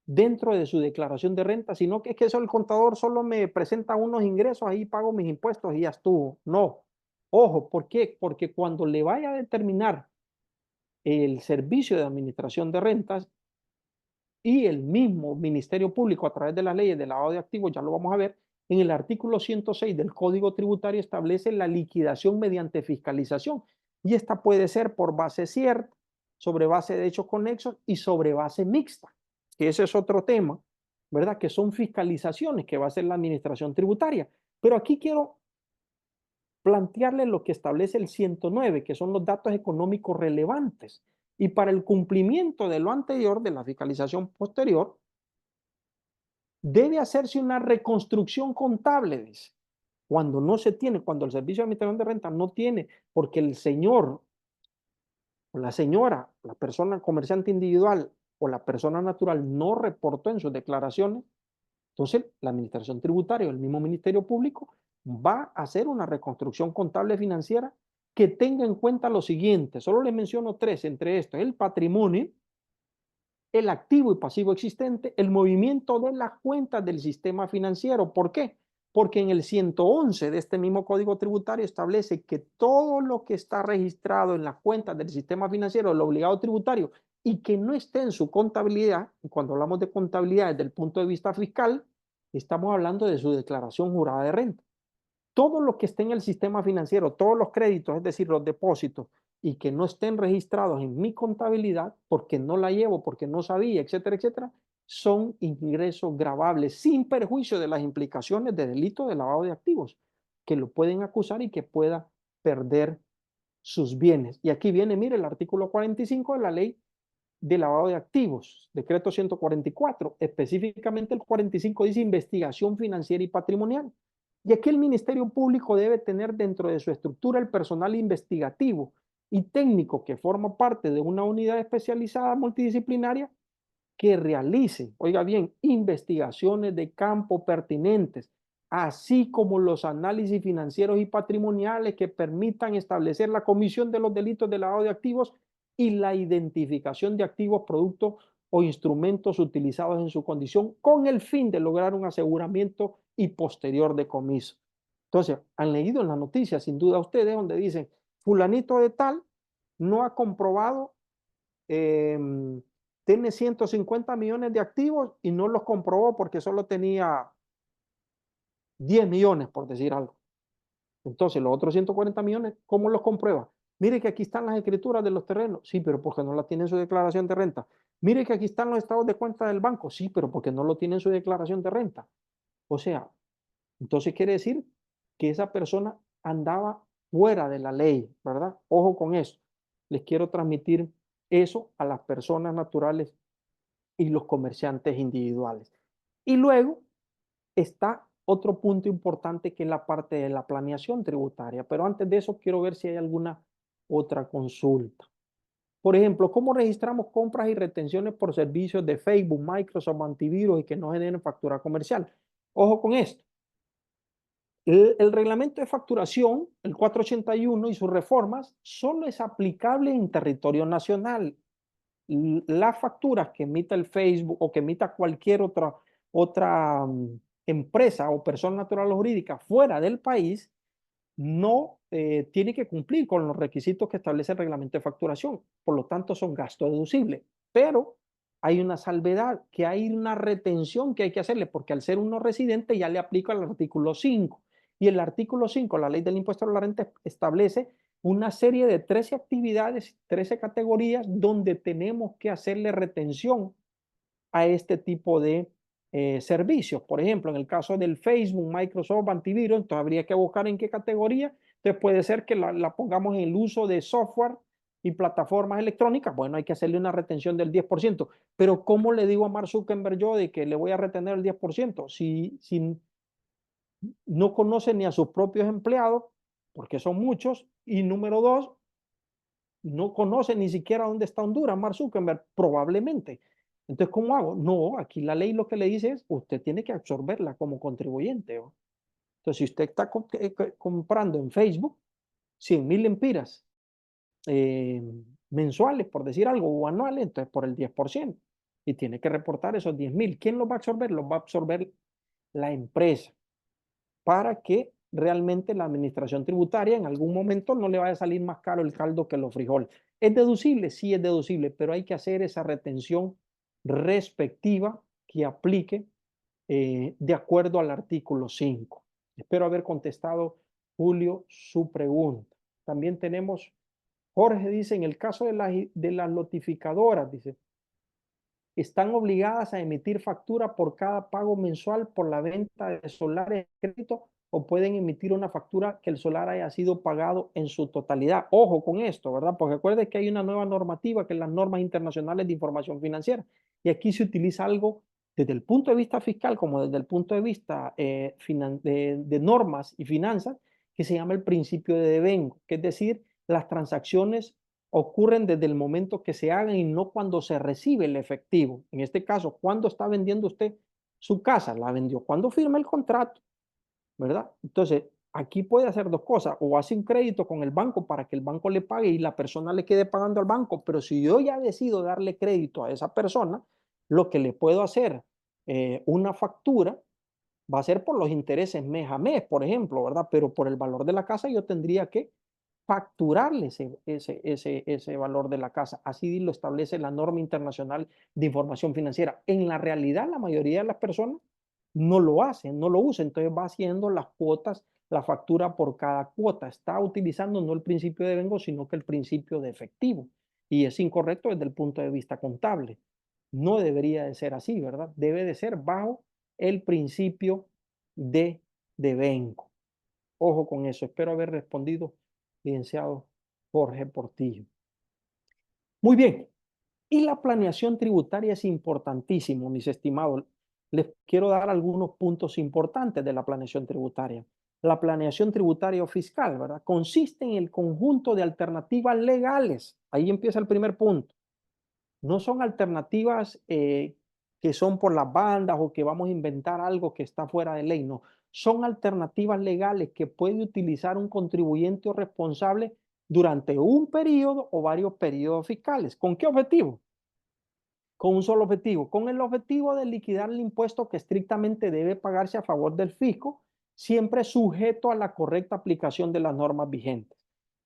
dentro de su declaración de renta, sino que es que eso el contador solo me presenta unos ingresos, ahí pago mis impuestos y ya estuvo. No. Ojo, ¿por qué? Porque cuando le vaya a determinar el servicio de administración de rentas y el mismo Ministerio Público a través de las leyes de lavado de activos, ya lo vamos a ver, en el artículo 106 del Código Tributario establece la liquidación mediante fiscalización. Y esta puede ser por base cierta, sobre base de hechos conexos y sobre base mixta, que ese es otro tema, ¿verdad? Que son fiscalizaciones que va a hacer la administración tributaria. Pero aquí quiero plantearle lo que establece el 109, que son los datos económicos relevantes. Y para el cumplimiento de lo anterior, de la fiscalización posterior, debe hacerse una reconstrucción contable, dice. Cuando no se tiene, cuando el Servicio de Administración de Renta no tiene, porque el señor o la señora, la persona comerciante individual o la persona natural no reportó en sus declaraciones, entonces la Administración Tributaria o el mismo Ministerio Público va a hacer una reconstrucción contable financiera que tenga en cuenta lo siguiente. Solo les menciono tres entre estos: el patrimonio, el activo y pasivo existente, el movimiento de las cuentas del sistema financiero. ¿Por qué? Porque en el 111 de este mismo Código Tributario establece que todo lo que está registrado en las cuentas del sistema financiero, el obligado tributario, y que no esté en su contabilidad, y cuando hablamos de contabilidad desde el punto de vista fiscal, estamos hablando de su declaración jurada de renta. Todo lo que esté en el sistema financiero, todos los créditos, es decir, los depósitos, y que no estén registrados en mi contabilidad, porque no la llevo, porque no sabía, etcétera, etcétera, son ingresos gravables, sin perjuicio de las implicaciones de delito de lavado de activos, que lo pueden acusar y que pueda perder sus bienes. Y aquí viene, mire, el artículo 45 de la ley de lavado de activos, decreto 144, específicamente el 45 dice investigación financiera y patrimonial. Y aquí el Ministerio Público debe tener dentro de su estructura el personal investigativo y técnico que forma parte de una unidad especializada multidisciplinaria que realice, oiga bien, investigaciones de campo pertinentes, así como los análisis financieros y patrimoniales que permitan establecer la comisión de los delitos de lavado de activos y la identificación de activos, productos o instrumentos utilizados en su condición con el fin de lograr un aseguramiento y posterior decomiso. Entonces, han leído en las noticias, sin duda ustedes, donde dicen, fulanito de tal no ha comprobado, tiene 150 millones de activos y no los comprobó porque solo tenía 10 millones, por decir algo. Entonces, los otros 140 millones, ¿cómo los comprueba? Mire que aquí están las escrituras de los terrenos. Sí, pero porque no las tiene en su declaración de renta. Mire que aquí están los estados de cuenta del banco. Sí, pero porque no lo tiene en su declaración de renta. O sea, entonces quiere decir que esa persona andaba fuera de la ley, ¿verdad? Ojo con eso. Les quiero transmitir eso a las personas naturales y los comerciantes individuales. Y luego está otro punto importante que es la parte de la planeación tributaria. Pero antes de eso, quiero ver si hay alguna otra consulta. Por ejemplo, ¿cómo registramos compras y retenciones por servicios de Facebook, Microsoft, antivirus y que no generen factura comercial? Ojo con esto. El reglamento de facturación, el 481 y sus reformas, solo es aplicable en territorio nacional. Las facturas que emita el Facebook o que emita cualquier otra empresa o persona natural o jurídica fuera del país no tiene que cumplir con los requisitos que establece el reglamento de facturación. Por lo tanto, son gastos deducibles. Pero hay una salvedad, que hay una retención que hay que hacerle, porque al ser uno residente ya le aplica el artículo 5. Y el artículo 5, la ley del impuesto a la renta, establece una serie de 13 actividades, 13 categorías donde tenemos que hacerle retención a este tipo de servicios. Por ejemplo, en el caso del Facebook, Microsoft, antivirus, entonces habría que buscar en qué categoría. Entonces puede ser que la pongamos en el uso de software y plataformas electrónicas. Bueno, hay que hacerle una retención del 10%. Pero ¿cómo le digo a Mark Zuckerberg yo de que le voy a retener el 10%? Si no conoce ni a sus propios empleados, porque son muchos, y número dos, no conoce ni siquiera dónde está Honduras, Mark Zuckerberg, probablemente. Entonces, ¿cómo hago? No, aquí la ley lo que le dice es, usted tiene que absorberla como contribuyente. ¿O? Entonces, si usted está comprando en Facebook 100,000 lempiras mensuales, por decir algo, o anuales, entonces por el 10%. Y tiene que reportar esos 10,000. ¿Quién los va a absorber? Los va a absorber la empresa para que realmente la administración tributaria en algún momento no le vaya a salir más caro el caldo que los frijoles. ¿Es deducible? Sí, es deducible, pero hay que hacer esa retención respectiva que aplique de acuerdo al artículo 5. Espero haber contestado, Julio, su pregunta. También tenemos, Jorge dice, en el caso de las notificadoras, dice, están obligadas a emitir factura por cada pago mensual por la venta de solares de crédito o pueden emitir una factura que el solar haya sido pagado en su totalidad. Ojo con esto, ¿verdad? Porque recuerde que hay una nueva normativa que es las normas internacionales de información financiera y aquí se utiliza algo desde el punto de vista fiscal como desde el punto de vista de normas y finanzas que se llama el principio de devengo, que es decir, las transacciones ocurren desde el momento que se hagan y no cuando se recibe el efectivo. En este caso, ¿cuándo está vendiendo usted su casa? La vendió cuando firma el contrato, ¿verdad? Entonces, aquí puede hacer dos cosas, o hace un crédito con el banco para que el banco le pague y la persona le quede pagando al banco, pero si yo ya decido darle crédito a esa persona, lo que le puedo hacer una factura va a ser por los intereses mes a mes, por ejemplo, ¿verdad? Pero por el valor de la casa yo tendría que facturarle ese valor de la casa. Así lo establece la norma internacional de información financiera. En la realidad, la mayoría de las personas no lo hacen, no lo usan. Entonces va haciendo las cuotas, la factura por cada cuota. Está utilizando no el principio de devengo, sino que el principio de efectivo. Y es incorrecto desde el punto de vista contable. No debería de ser así, ¿verdad? Debe de ser bajo el principio de devengo. Ojo con eso. Espero haber respondido, licenciado Jorge Portillo. Muy bien. Y la planeación tributaria es importantísimo, mis estimados. Les quiero dar algunos puntos importantes de la planeación tributaria. La planeación tributaria o fiscal, ¿verdad? Consiste en el conjunto de alternativas legales. Ahí empieza el primer punto. No son alternativas que son por las bandas o que vamos a inventar algo que está fuera de ley, no. Son alternativas legales que puede utilizar un contribuyente o responsable durante un periodo o varios periodos fiscales. ¿Con qué objetivo? Con un solo objetivo, con el objetivo de liquidar el impuesto que estrictamente debe pagarse a favor del fisco, siempre sujeto a la correcta aplicación de las normas vigentes.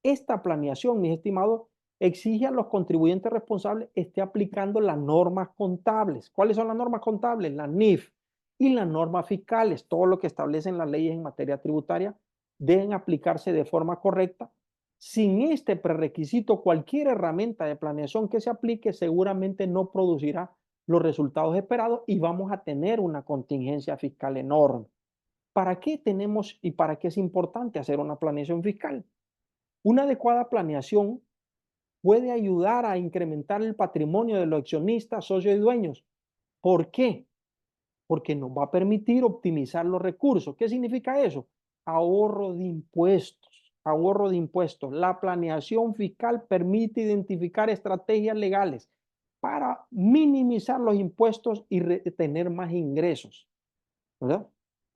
Esta planeación, mis estimados, exige a los contribuyentes responsables esté aplicando las normas contables. ¿Cuáles son las normas contables? La NIF y las normas fiscales, todo lo que establecen las leyes en materia tributaria, deben aplicarse de forma correcta. Sin este prerequisito, cualquier herramienta de planeación que se aplique seguramente no producirá los resultados esperados y vamos a tener una contingencia fiscal enorme. ¿Para qué tenemos y para qué es importante hacer una planeación fiscal? Una adecuada planeación puede ayudar a incrementar el patrimonio de los accionistas, socios y dueños. ¿Por qué? Porque nos va a permitir optimizar los recursos. ¿Qué significa eso? Ahorro de impuestos. Ahorro de impuestos. La planeación fiscal permite identificar estrategias legales para minimizar los impuestos y tener más ingresos, ¿verdad?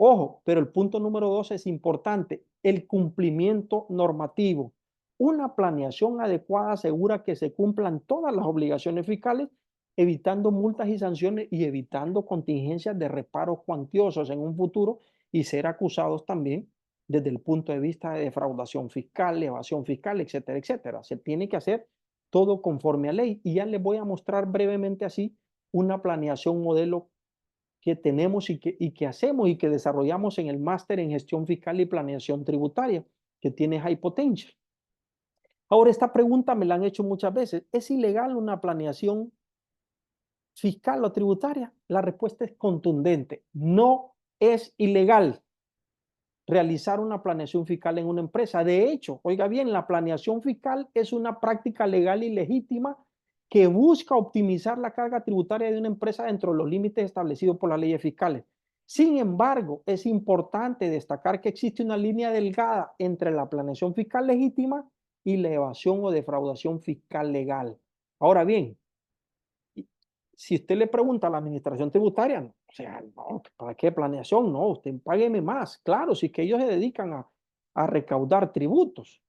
Ojo, pero el punto número 2 es importante, el cumplimiento normativo. Una planeación adecuada asegura que se cumplan todas las obligaciones fiscales, evitando multas y sanciones y evitando contingencias de reparos cuantiosos en un futuro y ser acusados también desde el punto de vista de defraudación fiscal, evasión fiscal, etcétera, etcétera. Se tiene que hacer todo conforme a ley y ya les voy a mostrar brevemente así una planeación modelo que tenemos y que hacemos y que desarrollamos en el máster en gestión fiscal y planeación tributaria que tiene High Potential. Ahora, esta pregunta me la han hecho muchas veces. ¿Es ilegal una planeación fiscal o tributaria? La respuesta es contundente. No es ilegal realizar una planeación fiscal en una empresa. De hecho, oiga bien, la planeación fiscal es una práctica legal y legítima que busca optimizar la carga tributaria de una empresa dentro de los límites establecidos por las leyes fiscales. Sin embargo, es importante destacar que existe una línea delgada entre la planeación fiscal legítima y la evasión o defraudación fiscal legal. Ahora bien, si usted le pregunta a la administración tributaria, o sea, no, ¿para qué planeación? No, usted págueme más. Claro, si es que ellos se dedican a recaudar tributos.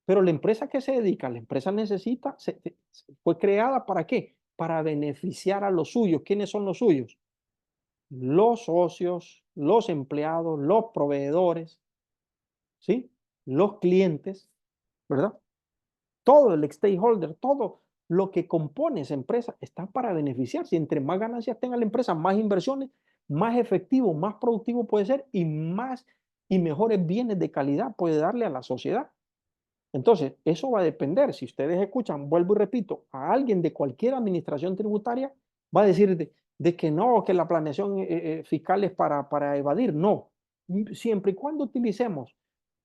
Pero la empresa que se dedica, la empresa necesita, fue creada ¿para qué? Para beneficiar a los suyos. ¿Quiénes son los suyos? Los socios, los empleados, los proveedores, ¿sí? Los clientes, ¿verdad? Todo el stakeholder, todo lo que compone esa empresa está para beneficiarse. Entre más ganancias tenga la empresa, más inversiones, más efectivo, más productivo puede ser y más y mejores bienes de calidad puede darle a la sociedad. Entonces, eso va a depender. Si ustedes escuchan, vuelvo y repito, a alguien de cualquier administración tributaria, va a decir de que no, que la planeación fiscal es para evadir. No, siempre y cuando utilicemos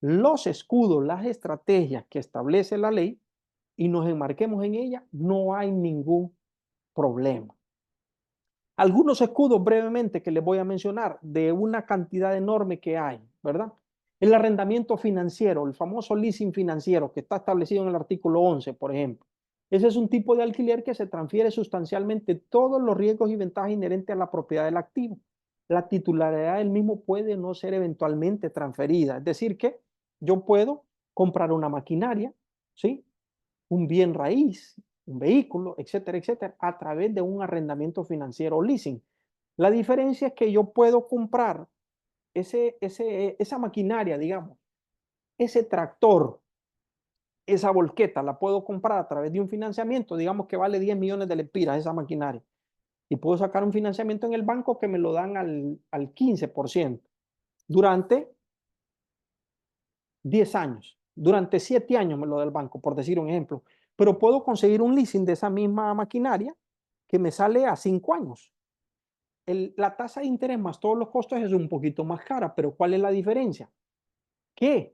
los escudos, las estrategias que establece la ley y nos enmarquemos en ella, no hay ningún problema. Algunos escudos brevemente que les voy a mencionar de una cantidad enorme que hay, ¿verdad? El arrendamiento financiero, el famoso leasing financiero que está establecido en el artículo 11, por ejemplo. Ese es un tipo de alquiler que se transfiere sustancialmente todos los riesgos y ventajas inherentes a la propiedad del activo. La titularidad del mismo puede no ser eventualmente transferida. Es decir, que yo puedo comprar una maquinaria, ¿sí? Un bien raíz, un vehículo, etcétera, etcétera, a través de un arrendamiento financiero o leasing. La diferencia es que yo puedo comprar esa maquinaria, digamos, ese tractor, esa volqueta, la puedo comprar a través de un financiamiento, digamos que vale 10 millones de lempiras esa maquinaria. Y puedo sacar un financiamiento en el banco que me lo dan al 15% durante 10 años. Durante 7 años me lo da el banco, por decir un ejemplo. Pero puedo conseguir un leasing de esa misma maquinaria que me sale a 5 años. La tasa de interés más todos los costos es un poquito más cara, pero ¿cuál es la diferencia? Que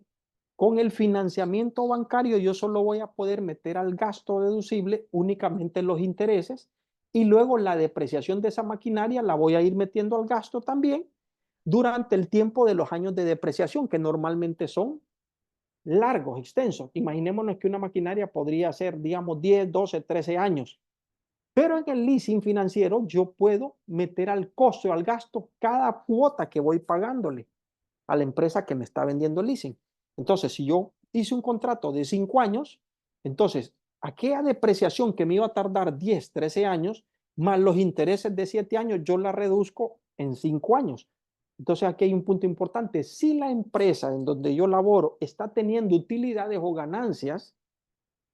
con el financiamiento bancario yo solo voy a poder meter al gasto deducible únicamente los intereses y luego la depreciación de esa maquinaria la voy a ir metiendo al gasto también durante el tiempo de los años de depreciación, que normalmente son largos, extensos. Imaginémonos que una maquinaria podría ser, digamos, 10, 12, 13 años. Pero en el leasing financiero yo puedo meter al costo, al gasto, cada cuota que voy pagándole a la empresa que me está vendiendo el leasing. Entonces, si yo hice un contrato de 5 años, entonces, aquella depreciación que me iba a tardar 10, 13 años, más los intereses de 7 años, yo la reduzco en 5 años. Entonces, aquí hay un punto importante. Si la empresa en donde yo laboro está teniendo utilidades o ganancias,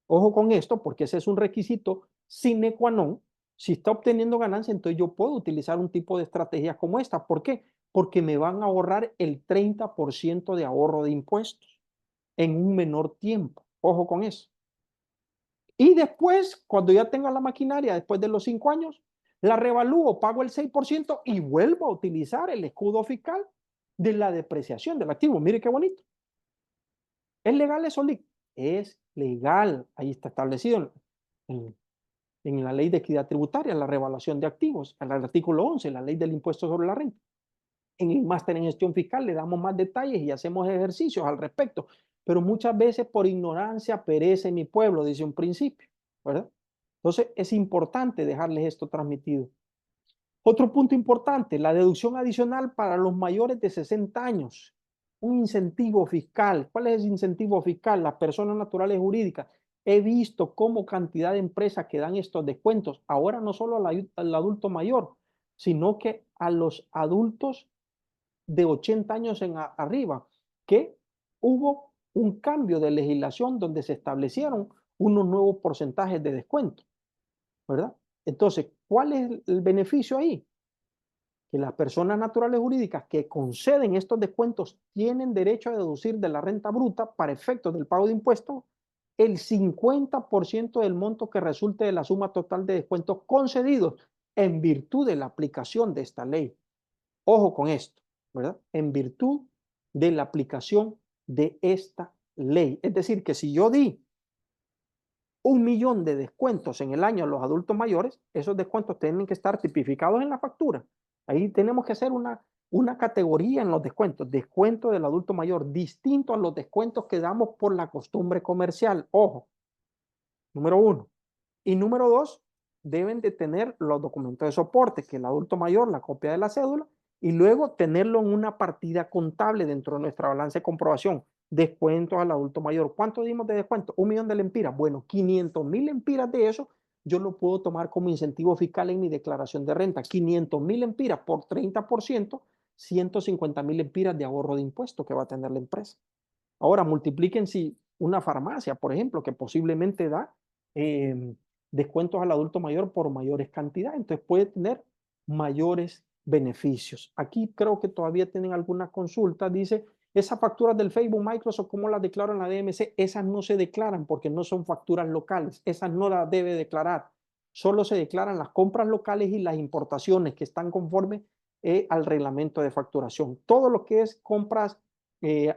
ojo con esto, porque ese es un requisito sine qua non. Si está obteniendo ganancias, entonces yo puedo utilizar un tipo de estrategia como esta. ¿Por qué? Porque me van a ahorrar el 30% de ahorro de impuestos en un menor tiempo. Ojo con eso. Y después, cuando ya tenga la maquinaria, después de los 5 años, la revalúo, pago el 6% y vuelvo a utilizar el escudo fiscal de la depreciación del activo. Mire qué bonito. ¿Es legal eso, Lic? Es legal. Ahí está establecido en la ley de equidad tributaria, la revaluación de activos, en el artículo 11, la ley del impuesto sobre la renta. En el máster en gestión fiscal le damos más detalles y hacemos ejercicios al respecto, pero muchas veces por ignorancia perece mi pueblo, dice un principio, ¿verdad? Entonces es importante dejarles esto transmitido. Otro punto importante, la deducción adicional para los mayores de 60 años. Un incentivo fiscal. ¿Cuál es el incentivo fiscal? Las personas naturales jurídicas. He visto cómo cantidad de empresas que dan estos descuentos, ahora no solo al adulto mayor, sino que a los adultos de 80 años en arriba, que hubo un cambio de legislación donde se establecieron unos nuevos porcentajes de descuento, ¿verdad? Entonces, ¿cuál es el beneficio ahí? Que las personas naturales jurídicas que conceden estos descuentos tienen derecho a deducir de la renta bruta para efectos del pago de impuestos el 50% del monto que resulte de la suma total de descuentos concedidos en virtud de la aplicación de esta ley. Ojo con esto, ¿verdad? En virtud de la aplicación de esta ley. Es decir, que si yo di 1.000.000 de descuentos en el año a los adultos mayores, esos descuentos tienen que estar tipificados en la factura. Ahí tenemos que hacer una categoría en los descuentos. Descuento del adulto mayor, distinto a los descuentos que damos por la costumbre comercial. Ojo, número 1. Y número 2, deben de tener los documentos de soporte, que el adulto mayor, la copia de la cédula, y luego tenerlo en una partida contable dentro de nuestra balanza de comprobación. Descuentos al adulto mayor. ¿Cuánto dimos de descuento? 1.000.000 de lempiras. Bueno, 500.000 lempiras de eso yo lo puedo tomar como incentivo fiscal en mi declaración de renta. 500.000 lempiras por 30%, 150.000 lempiras de ahorro de impuestos que va a tener la empresa. Ahora, multipliquen si una farmacia, por ejemplo, que posiblemente da descuentos al adulto mayor por mayores cantidades, entonces puede tener mayores beneficios. Aquí creo que todavía tienen alguna consulta. Dice, esas facturas del Facebook, Microsoft, ¿cómo las declaran en la DMC? Esas no se declaran porque no son facturas locales. Esas no las debe declarar. Solo se declaran las compras locales y las importaciones que están conforme al reglamento de facturación. Todo lo que es compras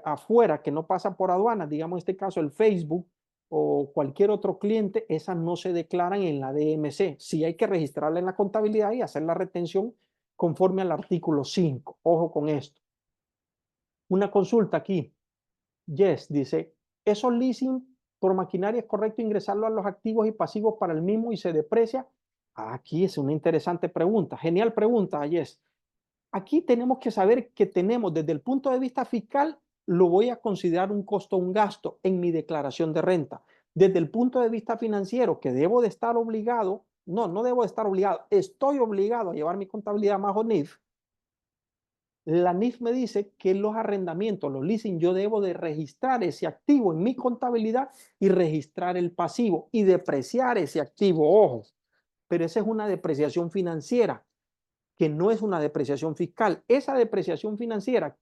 afuera que no pasa por aduanas, digamos en este caso el Facebook o cualquier otro cliente, esas no se declaran en la DMC. Sí hay que registrarla en la contabilidad y hacer la retención conforme al artículo 5. Ojo con esto. Una consulta aquí. Yes, dice, ¿esos leasing por maquinaria es correcto ingresarlo a los activos y pasivos para el mismo y se deprecia? Aquí es una interesante pregunta. Genial pregunta, Yes. Aquí tenemos que saber que tenemos desde el punto de vista fiscal, lo voy a considerar un costo o un gasto en mi declaración de renta. Desde el punto de vista financiero, que debo de estar obligado, no debo de estar obligado, estoy obligado a llevar mi contabilidad bajo NIF. La NIF me dice que los arrendamientos, los leasing, yo debo de registrar ese activo en mi contabilidad y registrar el pasivo y depreciar ese activo, ojo. Pero esa es una depreciación financiera, que no es una depreciación fiscal. Esa depreciación financiera,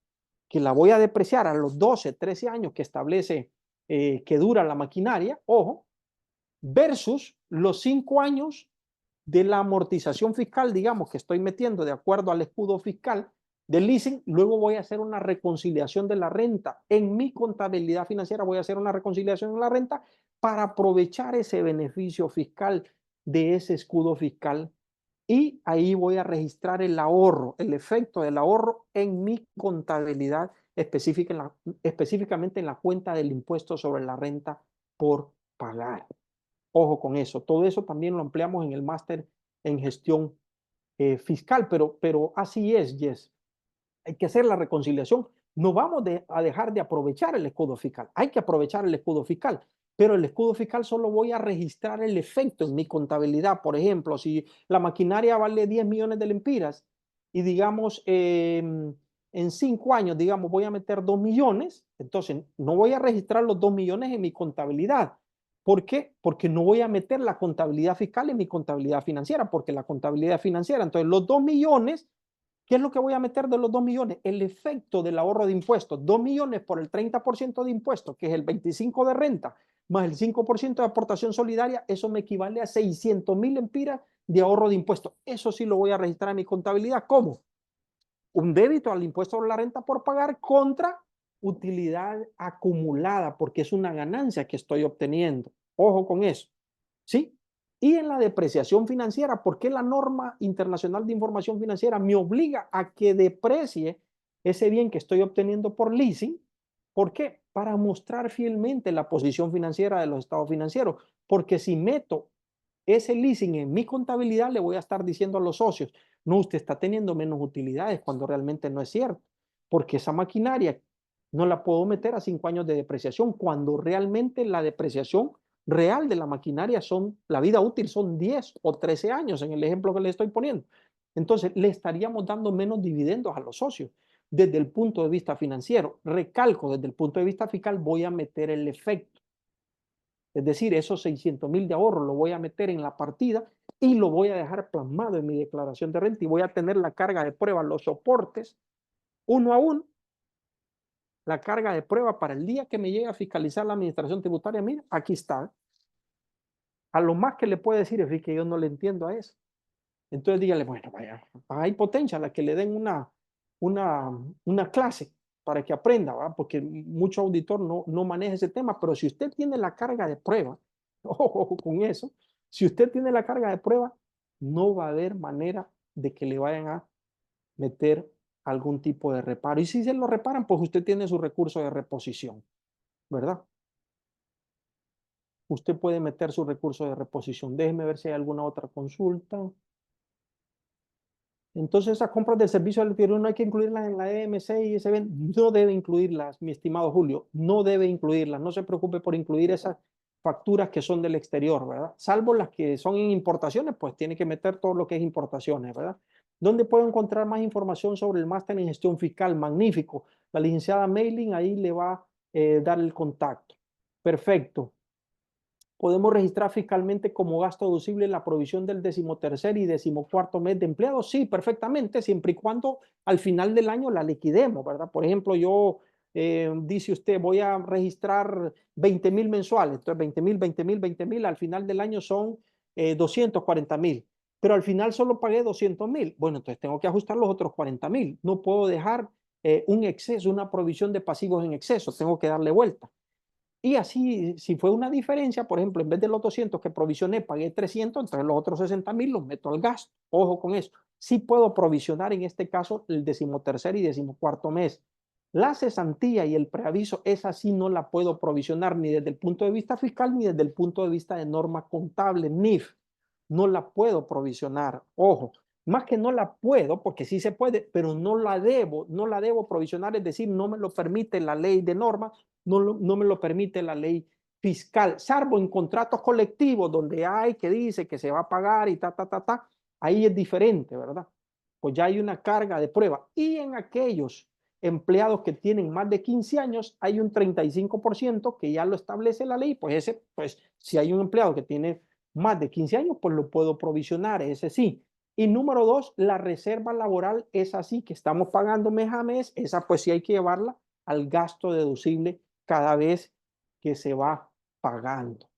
que la voy a depreciar a los 12, 13 años que establece que dura la maquinaria, ojo, versus los 5 años de la amortización fiscal, digamos, que estoy metiendo de acuerdo al escudo fiscal del leasing, luego voy a hacer una reconciliación de la renta. En mi contabilidad financiera voy a hacer una reconciliación de la renta para aprovechar ese beneficio fiscal de ese escudo fiscal y ahí voy a registrar el ahorro, el efecto del ahorro en mi contabilidad específicamente en la cuenta del impuesto sobre la renta por pagar. Ojo con eso. Todo eso también lo empleamos en el máster en gestión fiscal, pero así es, Yes. Hay que hacer la reconciliación. No vamos a dejar de aprovechar el escudo fiscal. Hay que aprovechar el escudo fiscal, pero el escudo fiscal solo voy a registrar el efecto en mi contabilidad. Por ejemplo, si la maquinaria vale 10 millones de lempiras y digamos en 5 años, digamos, voy a meter 2 millones, entonces no voy a registrar los 2 millones en mi contabilidad. ¿Por qué? Porque no voy a meter la contabilidad fiscal en mi contabilidad financiera, porque la contabilidad financiera, entonces los 2 millones, ¿qué es lo que voy a meter de los 2 millones? El efecto del ahorro de impuestos. 2 millones por el 30% de impuestos, que es el 25% de renta, más el 5% de aportación solidaria, eso me equivale a 600.000 lempiras de ahorro de impuestos. Eso sí lo voy a registrar en mi contabilidad. ¿Cómo? un débito al impuesto sobre la renta por pagar contra utilidad acumulada, porque es una ganancia que estoy obteniendo. Ojo con eso, ¿sí? Y en la depreciación financiera, ¿por qué la norma internacional de información financiera me obliga a que deprecie ese bien que estoy obteniendo por leasing? ¿Por qué? Para mostrar fielmente la posición financiera de los estados financieros, porque si meto ese leasing en mi contabilidad, le voy a estar diciendo a los socios, no, usted está teniendo menos utilidades, cuando realmente no es cierto, porque esa maquinaria no la puedo meter a 5 años de depreciación, cuando realmente la depreciación real de la maquinaria la vida útil son 10 o 13 años, en el ejemplo que le estoy poniendo. Entonces, le estaríamos dando menos dividendos a los socios. Desde el punto de vista financiero, recalco, desde el punto de vista fiscal, voy a meter el efecto. Es decir, esos 600,000 de ahorro lo voy a meter en la partida y lo voy a dejar plasmado en mi declaración de renta y voy a tener la carga de prueba, los soportes, uno a uno, la carga de prueba para el día que me llegue a fiscalizar la administración tributaria. Mira, aquí está. A lo más que le puede decir es que yo no le entiendo a eso. Entonces dígale, bueno, vaya, hay potencia a la que le den una clase para que aprenda, ¿va? Porque mucho auditor no maneja ese tema, pero si usted tiene la carga de prueba, ojo con eso, si usted tiene la carga de prueba, no va a haber manera de que le vayan a meter algún tipo de reparo. Y si se lo reparan, pues usted tiene su recurso de reposición, ¿verdad? Usted puede meter su recurso de reposición. Déjeme ver si hay alguna otra consulta. Entonces, esas compras del servicio al exterior no hay que incluirlas en la EMC y SB. No debe incluirlas, mi estimado Julio. No debe incluirlas. No se preocupe por incluir esas facturas que son del exterior, ¿verdad? Salvo las que son en importaciones, pues tiene que meter todo lo que es importaciones, ¿verdad? ¿Dónde puedo encontrar más información sobre el máster en gestión fiscal? Magnífico. La licenciada Mailing ahí le va a dar el contacto. Perfecto. ¿Podemos registrar fiscalmente como gasto deducible la provisión del 13º y 14º mes de empleados? Sí, perfectamente, siempre y cuando al final del año la liquidemos, ¿verdad? Por ejemplo, dice usted, voy a registrar 20,000 mensuales, entonces 20,000, al final del año son 240,000, pero al final solo pagué 200,000. Bueno, entonces tengo que ajustar los otros 40,000. No puedo dejar un exceso, una provisión de pasivos en exceso, tengo que darle vuelta. Y así, si fue una diferencia, por ejemplo, en vez de los 200 que provisioné, pagué 300, entonces los otros 60,000 los meto al gasto. Ojo con eso. Sí puedo provisionar en este caso el 13º y 14º mes. La cesantía y el preaviso, esa sí no la puedo provisionar ni desde el punto de vista fiscal ni desde el punto de vista de norma contable, NIF. No la puedo provisionar. Ojo, más que no la puedo, porque sí se puede, pero no la debo provisionar, es decir, no me lo permite la ley de norma, no me lo permite la ley fiscal, salvo en contratos colectivos donde hay que dice que se va a pagar y ahí es diferente, ¿verdad? Pues ya hay una carga de prueba. Y en aquellos empleados que tienen más de 15 años, hay un 35% que ya lo establece la ley, pues si hay un empleado que tiene más de 15 años, pues lo puedo provisionar, ese sí. Y número 2, la reserva laboral es así, que estamos pagando mes a mes, esa pues sí hay que llevarla al gasto deducible cada vez que se va pagando.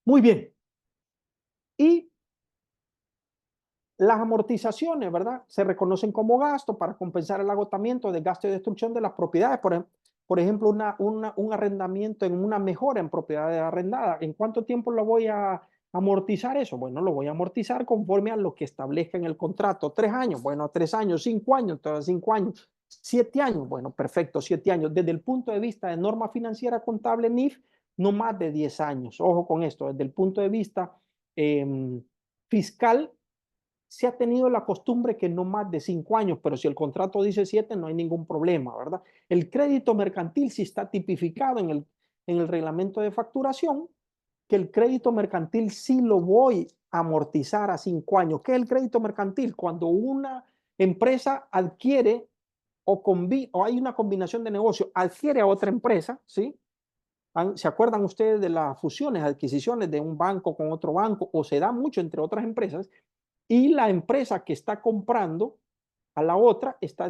Muy bien. Y las amortizaciones, ¿verdad? Se reconocen como gasto para compensar el agotamiento de gasto y destrucción de las propiedades. Por ejemplo, un arrendamiento en una mejora en propiedades arrendadas. ¿En cuánto tiempo lo voy a amortizar eso? Bueno, lo voy a amortizar conforme a lo que establezca en el contrato. 3 años, bueno, 3 años, 5 años, entonces 5 años, 7 años, bueno, perfecto, 7 años. Desde el punto de vista de norma financiera contable NIF, no más de 10 años. Ojo con esto, desde el punto de vista fiscal, se ha tenido la costumbre que no más de 5 años, pero si el contrato dice 7, no hay ningún problema, ¿verdad? El crédito mercantil sí está tipificado en el reglamento de facturación, que el crédito mercantil sí lo voy a amortizar a 5 años. ¿Qué es el crédito mercantil? Cuando una empresa adquiere o hay una combinación de negocio, adquiere a otra empresa, ¿sí? ¿Se acuerdan ustedes de las fusiones, adquisiciones de un banco con otro banco, o se da mucho entre otras empresas? Y la empresa que está comprando a la otra la está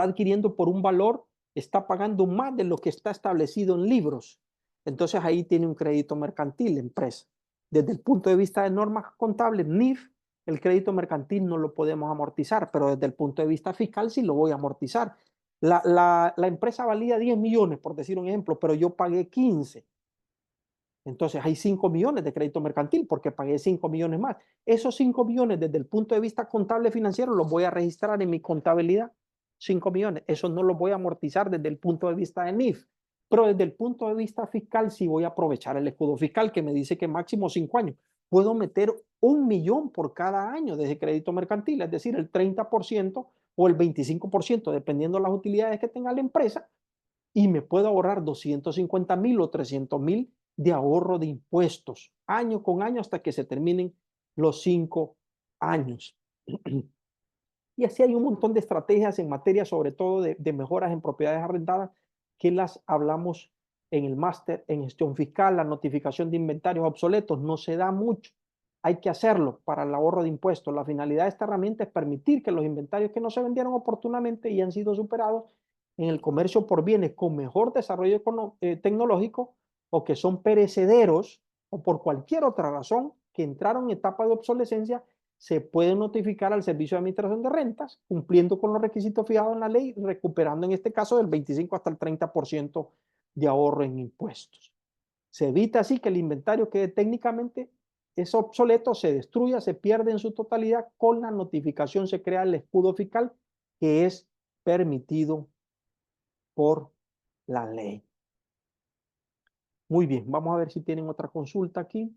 adquiriendo por un valor, está pagando más de lo que está establecido en libros. Entonces ahí tiene un crédito mercantil la empresa. Desde el punto de vista de normas contables, NIF, El crédito mercantil no lo podemos amortizar, pero desde el punto de vista fiscal sí lo voy a amortizar. La empresa valía 10 millones, por decir un ejemplo, pero yo pagué 15. Entonces hay 5 millones de crédito mercantil porque pagué 5 millones más. Esos 5 millones desde el punto de vista contable financiero los voy a registrar en mi contabilidad. 5 millones. Eso no lo voy a amortizar desde el punto de vista de NIF. Pero desde el punto de vista fiscal sí voy a aprovechar el escudo fiscal que me dice que máximo 5 años. Puedo meter 1 millón por cada año desde crédito mercantil, es decir, el 30% o el 25%, dependiendo de las utilidades que tenga la empresa, y me puedo ahorrar 250,000 o 300,000 de ahorro de impuestos, año con año hasta que se terminen los 5 años. Y así hay un montón de estrategias en materia, sobre todo de mejoras en propiedades arrendadas, que las hablamos en el máster en gestión fiscal. La notificación de inventarios obsoletos no se da mucho. Hay que hacerlo para el ahorro de impuestos. La finalidad de esta herramienta es permitir que los inventarios que no se vendieron oportunamente y han sido superados en el comercio por bienes con mejor desarrollo tecnológico o que son perecederos o por cualquier otra razón que entraron en etapa de obsolescencia, se puede notificar al Servicio de Administración de Rentas, cumpliendo con los requisitos fijados en la ley, recuperando en este caso del 25 hasta el 30% de ahorro en impuestos. Se evita así que el inventario quede técnicamente es obsoleto, se destruya, se pierde en su totalidad. Con la notificación se crea el escudo fiscal que es permitido por la ley. Muy bien, vamos a ver si tienen otra consulta aquí.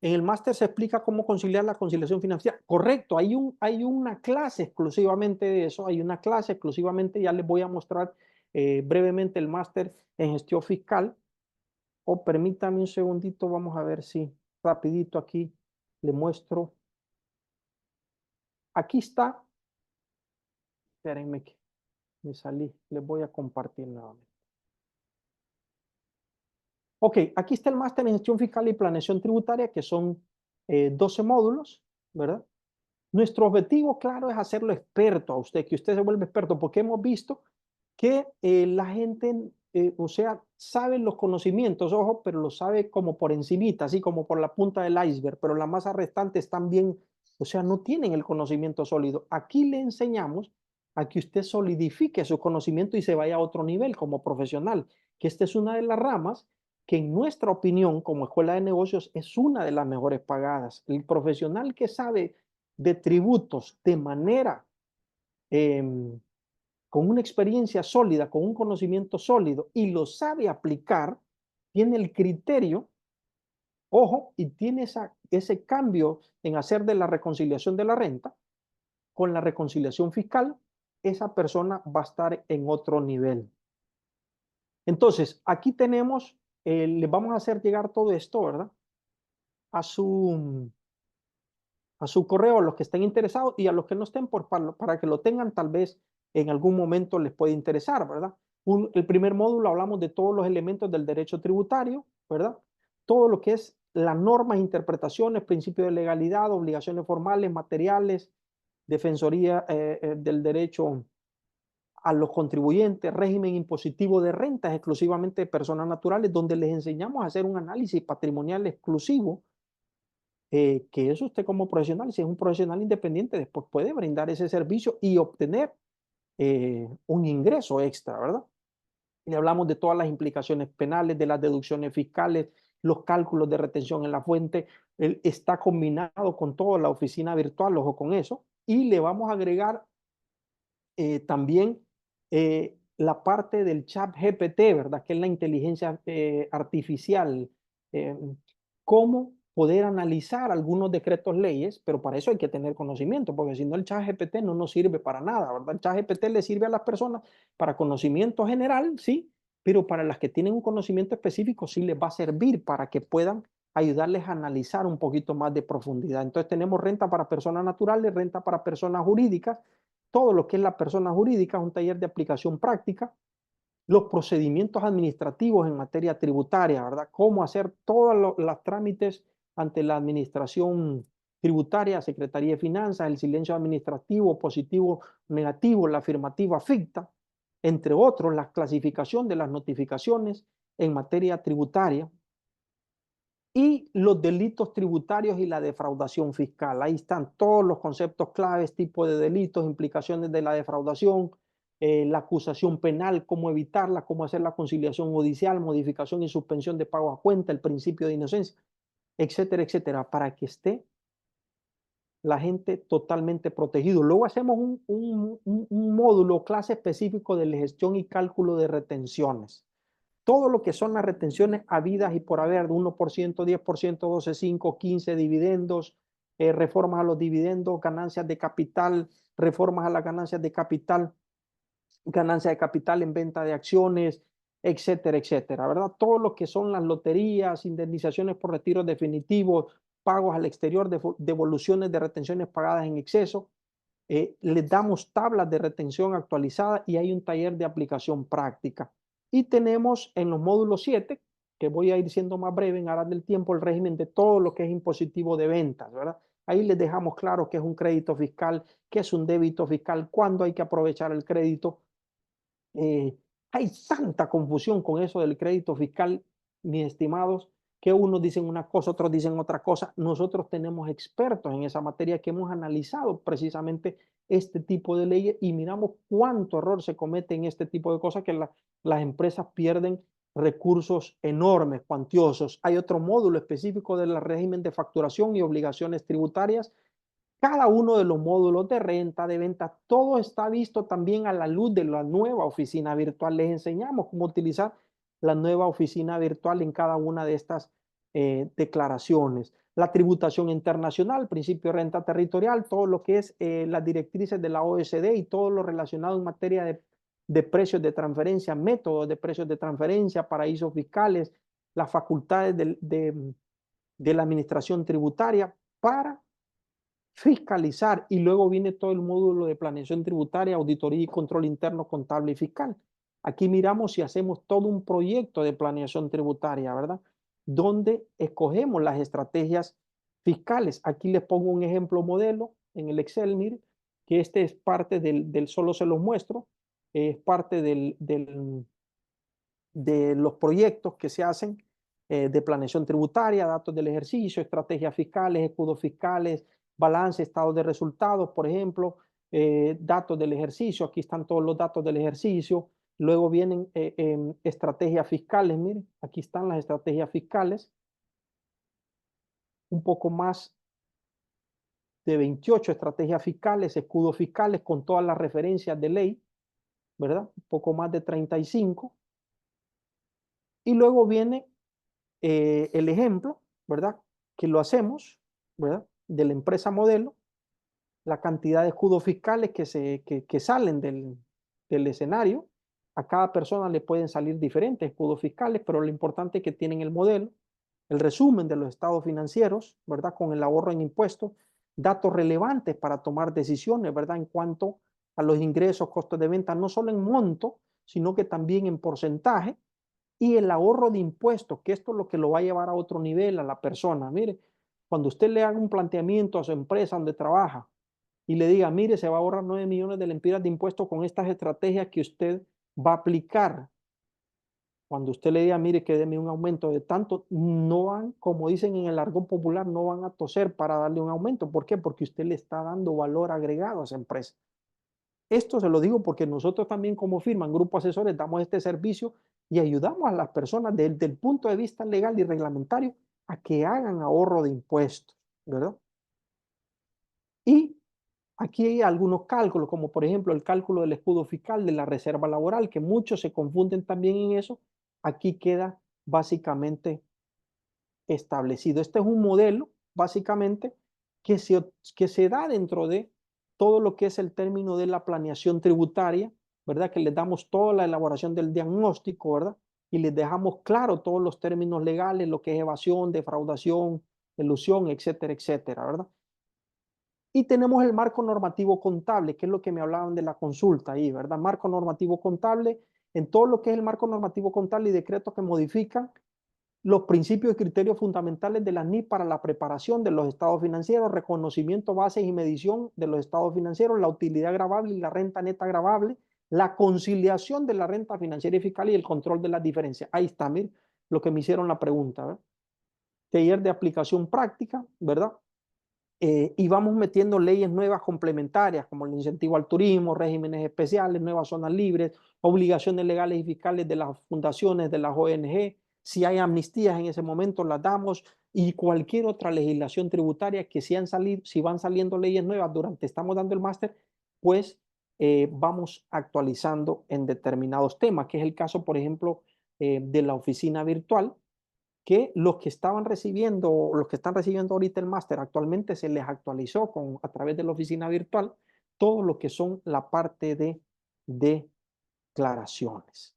En el máster se explica cómo conciliar la conciliación financiera. Correcto, hay una clase exclusivamente de eso, hay una clase exclusivamente, ya les voy a mostrar brevemente el máster en gestión fiscal. O permítame un segundito, vamos a ver si rapidito aquí le muestro. Aquí está. Espérenme que me salí, les voy a compartir nuevamente. Ok, aquí está el máster en gestión fiscal y planeación tributaria, que son 12 módulos, ¿verdad? Nuestro objetivo, claro, es hacerlo experto a usted, que usted se vuelva experto, porque hemos visto que la gente, o sea, sabe los conocimientos, ojo, pero lo sabe como por encimita, así como por la punta del iceberg, pero la masa restante están bien, o sea, no tienen el conocimiento sólido. Aquí le enseñamos a que usted solidifique su conocimiento y se vaya a otro nivel como profesional, que esta es una de las ramas que en nuestra opinión como escuela de negocios es una de las mejores pagadas. El profesional que sabe de tributos de manera con una experiencia sólida, con un conocimiento sólido y lo sabe aplicar, tiene el criterio, ojo, y tiene ese cambio en hacer de la reconciliación de la renta con la reconciliación fiscal, esa persona va a estar en otro nivel. Entonces, aquí tenemos, le vamos a hacer llegar todo esto, ¿verdad? A su correo a los que estén interesados y a los que no estén para que lo tengan, tal vez en algún momento les puede interesar, ¿verdad? El primer módulo hablamos de todos los elementos del derecho tributario, ¿verdad? Todo lo que es las normas, interpretaciones, principios de legalidad, obligaciones formales, materiales, defensoría del derecho a los contribuyentes, régimen impositivo de rentas exclusivamente de personas naturales, donde les enseñamos a hacer un análisis patrimonial exclusivo, que eso usted como profesional, si es un profesional independiente, después puede brindar ese servicio y obtener un ingreso extra, ¿verdad? Y hablamos de todas las implicaciones penales, de las deducciones fiscales, los cálculos de retención en la fuente. Él está combinado con toda la oficina virtual, ojo con eso. Y le vamos a agregar también la parte del chat GPT, ¿verdad? Que es la inteligencia artificial. Cómo poder analizar algunos decretos leyes, pero para eso hay que tener conocimiento, porque si no el chat GPT no nos sirve para nada, ¿verdad? El chat GPT le sirve a las personas para conocimiento general, sí, pero para las que tienen un conocimiento específico sí les va a servir para que puedan ayudarles a analizar un poquito más de profundidad. Entonces tenemos renta para personas naturales, renta para personas jurídicas, todo lo que es la persona jurídica, un taller de aplicación práctica, los procedimientos administrativos en materia tributaria, ¿verdad? Cómo hacer todos los trámites ante la administración tributaria, Secretaría de Finanzas, el silencio administrativo, positivo, negativo, la afirmativa ficta, entre otros, la clasificación de las notificaciones en materia tributaria, y los delitos tributarios y la defraudación fiscal. Ahí están todos los conceptos claves, tipo de delitos, implicaciones de la defraudación, la acusación penal, cómo evitarla, cómo hacer la conciliación judicial, modificación y suspensión de pago a cuenta, el principio de inocencia, etcétera, etcétera, para que esté la gente totalmente protegido. Luego hacemos un módulo, clase específico de la gestión y cálculo de retenciones. Todo lo que son las retenciones habidas y por haber, de 1%, 10%, 12, 5, 15, dividendos, reformas a los dividendos, ganancias de capital, reformas a las ganancias de capital, ganancia de capital en venta de acciones, etcétera, etcétera, ¿verdad? Todo lo que son las loterías, indemnizaciones por retiros definitivos, pagos al exterior, devoluciones de retenciones pagadas en exceso. Les damos tablas de retención actualizadas y hay un taller de aplicación práctica. Y tenemos en los módulos 7, que voy a ir siendo más breve en aras del tiempo, el régimen de todo lo que es impositivo de ventas, ¿verdad? Ahí les dejamos claro qué es un crédito fiscal, qué es un débito fiscal, cuándo hay que aprovechar el crédito. Hay tanta confusión con eso del crédito fiscal, mis estimados, que unos dicen una cosa, otros dicen otra cosa. Nosotros tenemos expertos en esa materia que hemos analizado precisamente este tipo de leyes y miramos cuánto error se comete en este tipo de cosas, que las empresas pierden recursos enormes, cuantiosos. Hay otro módulo específico del régimen de facturación y obligaciones tributarias. Cada uno de los módulos de renta, de venta, todo está visto también a la luz de la nueva oficina virtual. Les enseñamos cómo utilizar la nueva oficina virtual en cada una de estas declaraciones. La tributación internacional, principio de renta territorial, todo lo que es las directrices de la OECD y todo lo relacionado en materia de precios de transferencia, métodos de precios de transferencia, paraísos fiscales, las facultades de la administración tributaria para fiscalizar, y luego viene todo el módulo de planeación tributaria, auditoría y control interno contable y fiscal. Aquí miramos si hacemos todo un proyecto de planeación tributaria, ¿verdad? Donde escogemos las estrategias fiscales. Aquí les pongo un ejemplo modelo en el Excel, mire, que este es parte solo se los muestro, es parte de los proyectos que se hacen de planeación tributaria, datos del ejercicio, estrategias fiscales, escudos fiscales, balance, estado de resultados, por ejemplo, datos del ejercicio, aquí están todos los datos del ejercicio, luego vienen estrategias fiscales, miren, aquí están las estrategias fiscales, un poco más de 28 estrategias fiscales, escudos fiscales con todas las referencias de ley, ¿verdad? Un poco más de 35. Y luego viene el ejemplo, ¿verdad? Que lo hacemos, ¿verdad? De la empresa modelo, la cantidad de escudos fiscales que salen del escenario. A cada persona le pueden salir diferentes escudos fiscales, pero lo importante es que tienen el modelo, el resumen de los estados financieros, ¿verdad? Con el ahorro en impuestos, datos relevantes para tomar decisiones, ¿verdad? En cuanto a los ingresos, costos de venta, no solo en monto, sino que también en porcentaje, y el ahorro de impuestos, que esto es lo que lo va a llevar a otro nivel a la persona. Mire, cuando usted le haga un planteamiento a su empresa donde trabaja y le diga, mire, se va a ahorrar 9 millones de lempiras de impuestos con estas estrategias que usted va a aplicar. Cuando usted le diga, mire, que deme un aumento de tanto, no van, como dicen en el argot popular, no van a toser para darle un aumento. ¿Por qué? Porque usted le está dando valor agregado a esa empresa. Esto se lo digo porque nosotros también como firma, en Grupo Asesores, damos este servicio y ayudamos a las personas desde el punto de vista legal y reglamentario a que hagan ahorro de impuestos, ¿verdad? Y aquí hay algunos cálculos, como por ejemplo el cálculo del escudo fiscal de la reserva laboral, que muchos se confunden también en eso. Aquí queda básicamente establecido. Este es un modelo, básicamente, que se da dentro de todo lo que es el término de la planeación tributaria, ¿verdad? Que les damos toda la elaboración del diagnóstico, ¿verdad? Y les dejamos claro todos los términos legales, lo que es evasión, defraudación, elusión, etcétera, etcétera, ¿verdad? Y tenemos el marco normativo contable, que es lo que me hablaban de la consulta ahí, ¿verdad? Marco normativo contable, en todo lo que es el marco normativo contable y decretos que modifican los principios y criterios fundamentales de la NIF para la preparación de los estados financieros, reconocimiento, bases y medición de los estados financieros, la utilidad gravable y la renta neta gravable, la conciliación de la renta financiera y fiscal y el control de las diferencias. Ahí está, miren, lo que me hicieron la pregunta, ¿verdad? taller de aplicación práctica, ¿verdad? Y vamos metiendo leyes nuevas complementarias, como el incentivo al turismo, regímenes especiales, nuevas zonas libres, obligaciones legales y fiscales de las fundaciones, de las ONG. Si hay amnistías en ese momento, las damos, y cualquier otra legislación tributaria que si van saliendo leyes nuevas durante estamos dando el máster, pues vamos actualizando en determinados temas, que es el caso, por ejemplo, de la oficina virtual, que los que estaban recibiendo, los que están recibiendo ahorita el máster actualmente se les actualizó a través de la oficina virtual todo lo que son la parte de declaraciones.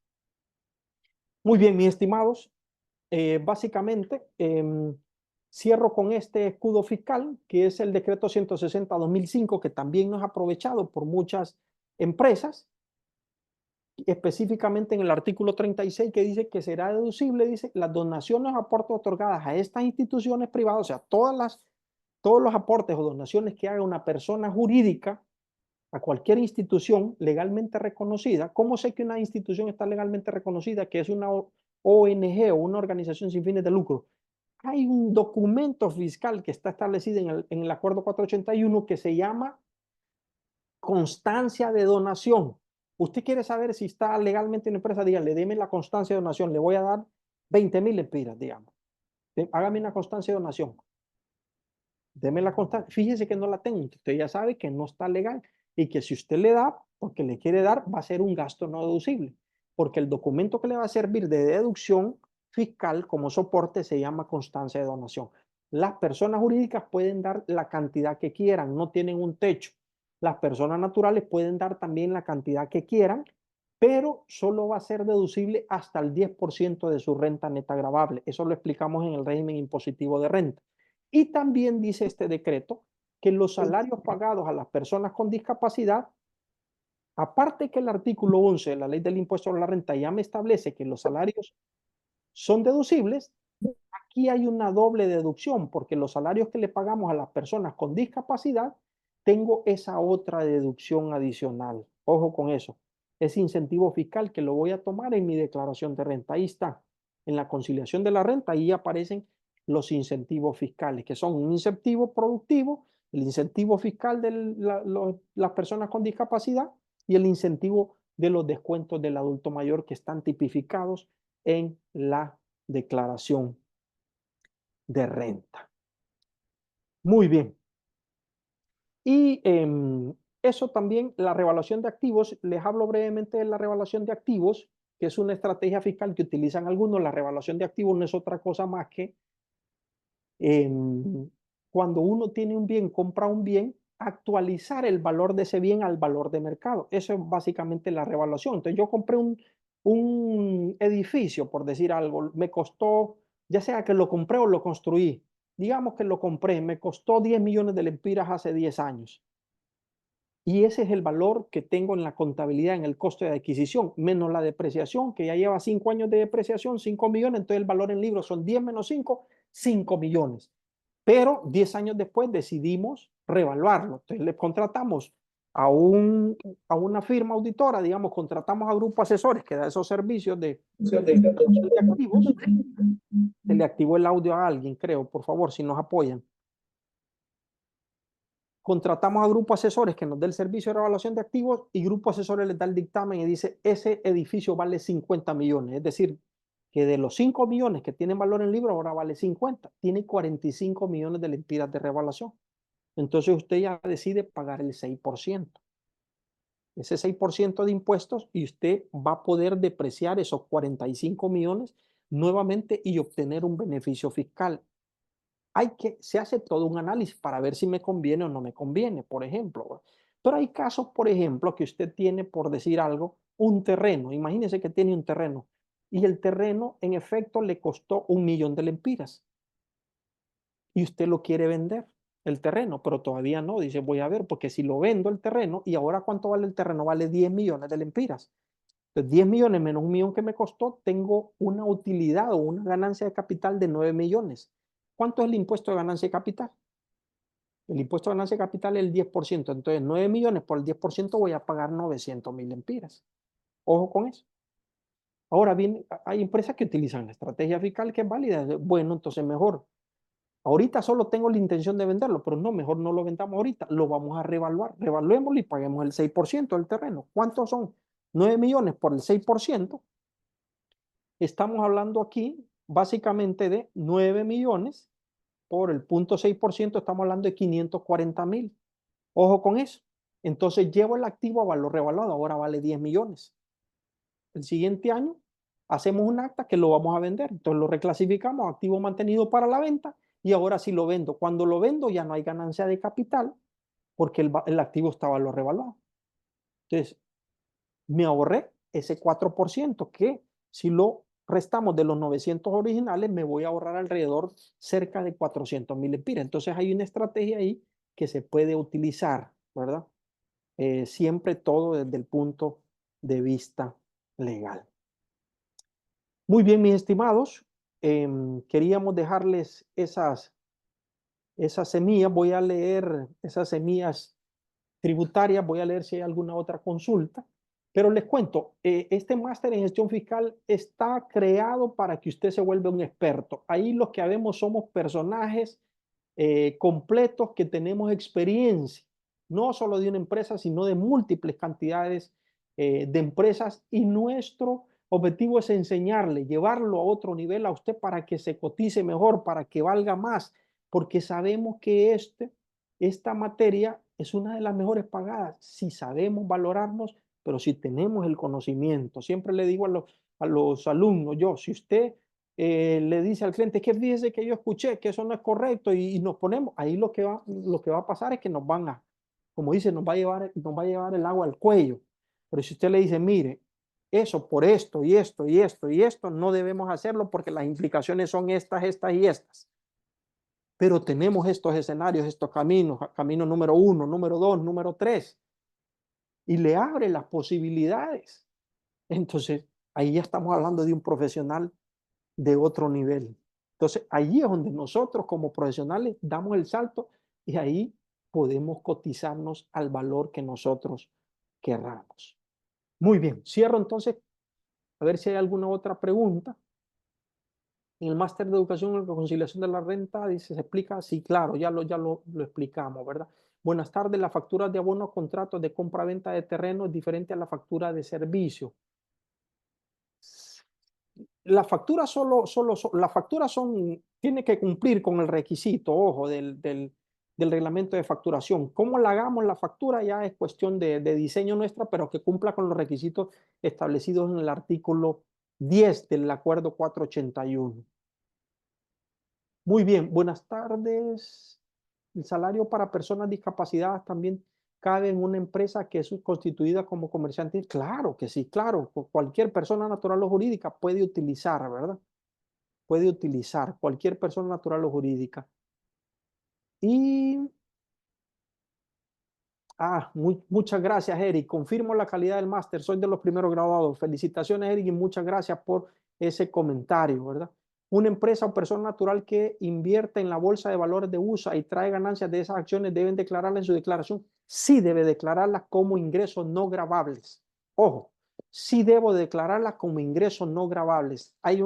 Muy bien, mis estimados, básicamente cierro con este escudo fiscal, que es el decreto 160-2005, que también no es aprovechado por muchas empresas, específicamente en el artículo 36, que dice que será deducible, dice, las donaciones o aportes otorgadas a estas instituciones privadas, o sea, todos los aportes o donaciones que haga una persona jurídica a cualquier institución legalmente reconocida. ¿Cómo sé que una institución está legalmente reconocida? Que es una ONG o una organización sin fines de lucro. Hay un documento fiscal que está establecido en el Acuerdo 481 que se llama constancia de donación. Usted quiere saber si está legalmente en una empresa, dígale, deme la constancia de donación, le voy a dar 20,000 lempiras, digamos. Hágame una constancia de donación. Deme la constancia. Fíjese que no la tengo. Usted ya sabe que no está legal y que si usted le da, porque le quiere dar, va a ser un gasto no deducible. Porque el documento que le va a servir de deducción fiscal como soporte se llama constancia de donación. Las personas jurídicas pueden dar la cantidad que quieran, no tienen un techo. Las personas naturales pueden dar también la cantidad que quieran, pero solo va a ser deducible hasta el 10% de su renta neta gravable. Eso lo explicamos en el régimen impositivo de renta. Y también dice este decreto que los salarios pagados a las personas con discapacidad, aparte que el artículo 11 de la ley del impuesto a la renta ya me establece que los salarios son deducibles, aquí hay una doble deducción, porque los salarios que le pagamos a las personas con discapacidad, tengo esa otra deducción adicional. Ojo con eso. Ese incentivo fiscal que lo voy a tomar en mi declaración de renta. Ahí está. En la conciliación de la renta, ahí aparecen los incentivos fiscales, que son un incentivo productivo, el incentivo fiscal de las personas con discapacidad y el incentivo de los descuentos del adulto mayor que están tipificados en la declaración de renta. Muy bien. Y eso también, la revaluación de activos, les hablo brevemente de la revaluación de activos, que es una estrategia fiscal que utilizan algunos. La revaluación de activos no es otra cosa más que cuando uno tiene un bien, compra un bien, actualizar el valor de ese bien al valor de mercado. Eso es básicamente la revaluación. Entonces yo compré un edificio, por decir algo, me costó, ya sea que lo compré o lo construí, digamos que lo compré, me costó 10 millones de lempiras hace 10 años. Y ese es el valor que tengo en la contabilidad, en el costo de adquisición, menos la depreciación, que ya lleva 5 años de depreciación, 5 millones, entonces el valor en libros son 10 menos 5, 5 millones. Pero 10 años después decidimos revaluarlo. Entonces le contratamos a una firma auditora, digamos, contratamos a Grupo Asesores que da esos servicios de activos. Se le activó el audio a alguien, creo, por favor, si nos apoyan. Contratamos a Grupo Asesores que nos dé el servicio de revaluación de activos y Grupo Asesores les da el dictamen y dice, ese edificio vale 50 millones. Es decir, que de los 5 millones que tienen valor en libro, ahora vale 50. Tiene 45 millones de lempiras de revaluación. Entonces usted ya decide pagar el 6%. Ese 6% de impuestos y usted va a poder depreciar esos 45 millones nuevamente y obtener un beneficio fiscal. Se hace todo un análisis para ver si me conviene o no me conviene, por ejemplo. Pero hay casos, por ejemplo, que usted tiene, por decir algo, un terreno. Imagínese que tiene un terreno y el terreno, en efecto, le costó 1 millón de lempiras y usted lo quiere vender, el terreno, pero todavía no. Dice, voy a ver, porque si lo vendo el terreno, ¿y ahora cuánto vale el terreno? Vale 10 millones de lempiras. Entonces, 10 millones menos 1 millón que me costó, tengo una utilidad o una ganancia de capital de 9 millones. ¿Cuánto es el impuesto de ganancia de capital? El impuesto de ganancia de capital es el 10%. Entonces, 9 millones por el 10% voy a pagar 900,000 lempiras. Ojo con eso. Ahora bien, hay empresas que utilizan la estrategia fiscal que es válida. Bueno, entonces mejor Ahorita solo tengo la intención de venderlo, pero no, mejor no lo vendamos ahorita, lo vamos a revaluar, revaluémoslo y paguemos el 6% del terreno. ¿Cuántos son? 9 millones por el 6%. Estamos hablando aquí básicamente de 9 millones por el 0.6%, estamos hablando de 540,000. Ojo con eso. Entonces llevo el activo a valor revaluado, ahora vale 10 millones. El siguiente año hacemos un acta que lo vamos a vender, entonces lo reclasificamos, activo mantenido para la venta, y ahora sí lo vendo. Cuando lo vendo ya no hay ganancia de capital porque el activo está a valor revaluado. Entonces me ahorré ese 4% que si lo restamos de los 900 originales me voy a ahorrar alrededor cerca de 400,000 lempiras. Entonces hay una estrategia ahí que se puede utilizar, ¿verdad? Siempre todo desde el punto de vista legal. Muy bien, mis estimados, queríamos dejarles esas semillas. Voy a leer esas semillas tributarias, voy a leer si hay alguna otra consulta, pero les cuento, este máster en gestión fiscal está creado para que usted se vuelva un experto. Ahí los que habemos somos personajes completos que tenemos experiencia, no solo de una empresa, sino de múltiples cantidades de empresas, y nuestro objetivo es enseñarle, llevarlo a otro nivel a usted para que se cotice mejor, para que valga más, porque sabemos que esta materia es una de las mejores pagadas si sabemos valorarnos, pero si tenemos el conocimiento. Siempre le digo a los alumnos, si usted le dice al cliente que fíjese que yo escuché que eso no es correcto y nos ponemos, ahí lo que va a pasar es que nos van a, como dice, nos va a llevar el agua al cuello. Pero si usted le dice, mire, eso por esto y esto y esto y esto, no debemos hacerlo porque las implicaciones son estas, estas y estas. Pero tenemos estos escenarios, estos caminos, camino número 1, número 2, número 3, y le abre las posibilidades. Entonces, ahí ya estamos hablando de un profesional de otro nivel. Entonces, allí es donde nosotros como profesionales damos el salto y ahí podemos cotizarnos al valor que nosotros querramos. Muy bien, cierro entonces, a ver si hay alguna otra pregunta. En el máster de educación en la conciliación de la renta, dice, se explica, sí, claro, ya lo explicamos, ¿verdad? Buenas tardes, la factura de abono, contratos de compra-venta de terreno es diferente a la factura de servicio. La factura la factura tiene que cumplir con el requisito, ojo, del reglamento de facturación. Cómo la hagamos la factura ya es cuestión de diseño nuestra, pero que cumpla con los requisitos establecidos en el artículo 10 del acuerdo 481. Muy bien, buenas tardes. El salario para personas discapacitadas también cabe en una empresa que es constituida como comerciante. Claro que sí, claro. Cualquier persona natural o jurídica puede utilizar, ¿verdad? Puede utilizar cualquier persona natural o jurídica. Y, muchas gracias, Eric. Confirmo la calidad del máster. Soy de los primeros graduados. Felicitaciones, Eric, y muchas gracias por ese comentario, ¿verdad? Una empresa o persona natural que invierte en la bolsa de valores de USA y trae ganancias de esas acciones deben declararlas en su declaración. Sí debe declararlas como ingresos no gravables. Ojo, sí debo declararlas como ingresos no gravables. Hay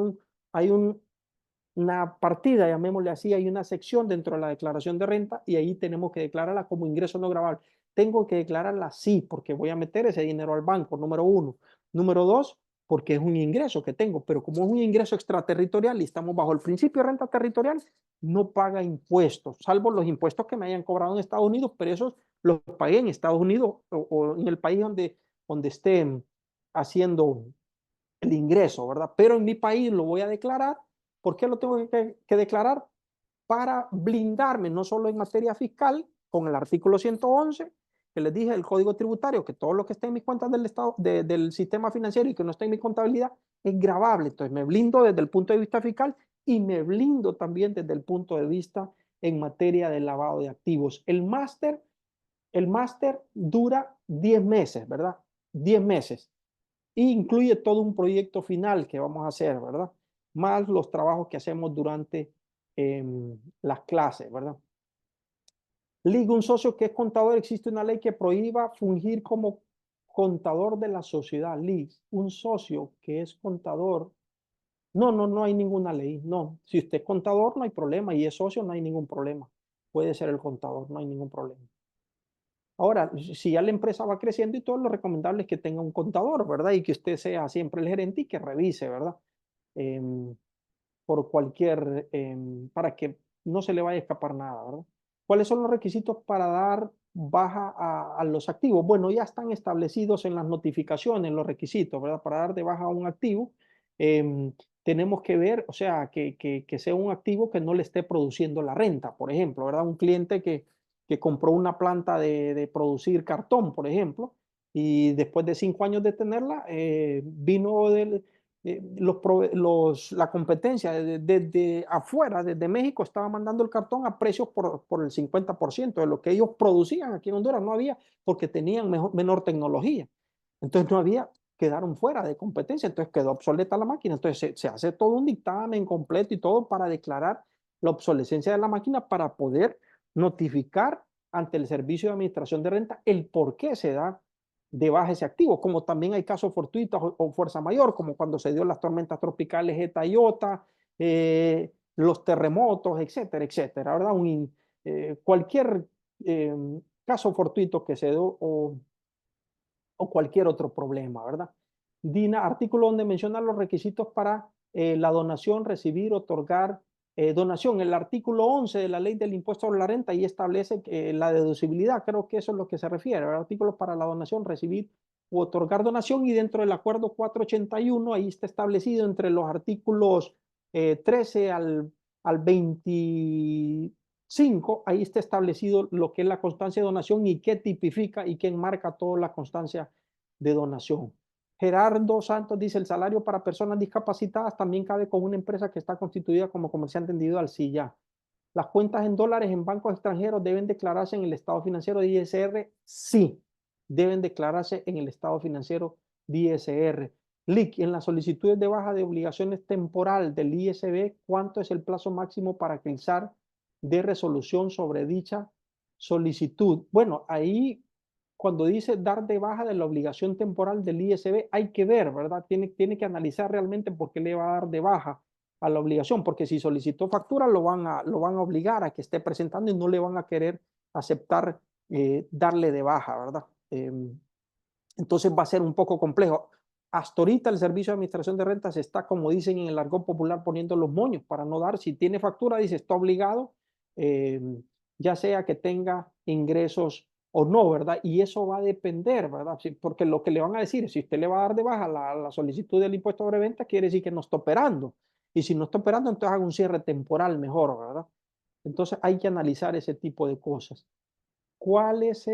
una partida, llamémosle así, hay una sección dentro de la declaración de renta y ahí tenemos que declararla como ingreso no gravable. Tengo que declararla sí, porque voy a meter ese dinero al banco, número 1. Número 2, porque es un ingreso que tengo, pero como es un ingreso extraterritorial y estamos bajo el principio de renta territorial, no paga impuestos, salvo los impuestos que me hayan cobrado en Estados Unidos, pero esos los pagué en Estados Unidos o en el país donde estén haciendo el ingreso, ¿verdad? Pero en mi país lo voy a declarar. ¿Por qué lo tengo que declarar? Para blindarme, no solo en materia fiscal, con el artículo 111, que les dije, el Código Tributario, que todo lo que esté en mis cuentas del Estado, del sistema financiero y que no esté en mi contabilidad, es gravable. Entonces me blindo desde el punto de vista fiscal y me blindo también desde el punto de vista en materia de lavado de activos. El máster dura 10 meses, ¿verdad? 10 meses. Y incluye todo un proyecto final que vamos a hacer, ¿verdad? Más los trabajos que hacemos durante las clases, ¿verdad? Liga, un socio que es contador, existe una ley que prohíba fungir como contador de la sociedad. Liga, un socio que es contador No hay ninguna ley, no. Si usted es contador, no hay problema, y es socio, no hay ningún problema. Puede ser el contador, no hay ningún problema. Ahora, si ya la empresa va creciendo y todo, lo recomendable es que tenga un contador, ¿verdad? Y que usted sea siempre el gerente y que revise, ¿verdad? Em, por cualquier, para que no se le vaya a escapar nada, ¿verdad? ¿Cuáles son los requisitos para dar baja a los activos? Bueno, ya están establecidos en las notificaciones los requisitos, ¿verdad? Para dar de baja a un activo, tenemos que ver, o sea, que sea un activo que no le esté produciendo la renta, por ejemplo, ¿verdad? Un cliente que compró una planta de producir cartón, por ejemplo, y después de 5 años de tenerla, vino la competencia desde afuera, desde México, estaba mandando el cartón a precios por el 50% de lo que ellos producían aquí en Honduras. No había, porque tenían menor tecnología. Entonces no había, quedaron fuera de competencia, entonces quedó obsoleta la máquina. Entonces se hace todo un dictamen completo y todo para declarar la obsolescencia de la máquina para poder notificar ante el Servicio de Administración de Renta el por qué se da de baja ese activo, como también hay casos fortuitos o fuerza mayor, como cuando se dio las tormentas tropicales Eta y Iota, los terremotos, etcétera, etcétera, ¿verdad? Cualquier caso fortuito que se dio o cualquier otro problema, ¿verdad? DINA, artículo donde menciona los requisitos para la donación, recibir, otorgar donación. El artículo 11 de la ley del impuesto sobre la renta y establece la deducibilidad, creo que eso es lo que se refiere, artículos para la donación, recibir u otorgar donación, y dentro del acuerdo 481 ahí está establecido entre los artículos 13 al 25, ahí está establecido lo que es la constancia de donación y qué tipifica y qué enmarca toda la constancia de donación. Gerardo Santos dice, el salario para personas discapacitadas también cabe con una empresa que está constituida como comerciante individual. Sí, ya. Las cuentas en dólares en bancos extranjeros deben declararse en el estado financiero de ISR. Sí, deben declararse en el estado financiero de ISR. LIC, en las solicitudes de baja de obligaciones temporal del ISB, ¿cuánto es el plazo máximo para que el SAR dé resolución sobre dicha solicitud? Bueno, ahí cuando dice dar de baja de la obligación temporal del ISB, hay que ver, ¿verdad? Tiene que analizar realmente por qué le va a dar de baja a la obligación, porque si solicitó factura lo van a obligar a que esté presentando y no le van a querer aceptar darle de baja, ¿verdad? Entonces va a ser un poco complejo. Hasta ahorita el Servicio de Administración de Rentas está, como dicen en el argot popular, poniendo los moños para no dar. Si tiene factura, dice, está obligado, ya sea que tenga ingresos o no, ¿verdad? Y eso va a depender, ¿verdad? Porque lo que le van a decir, si usted le va a dar de baja la solicitud del impuesto sobre venta, quiere decir que no está operando. Y si no está operando, entonces haga un cierre temporal mejor, ¿verdad? Entonces hay que analizar ese tipo de cosas. ¿Cuál es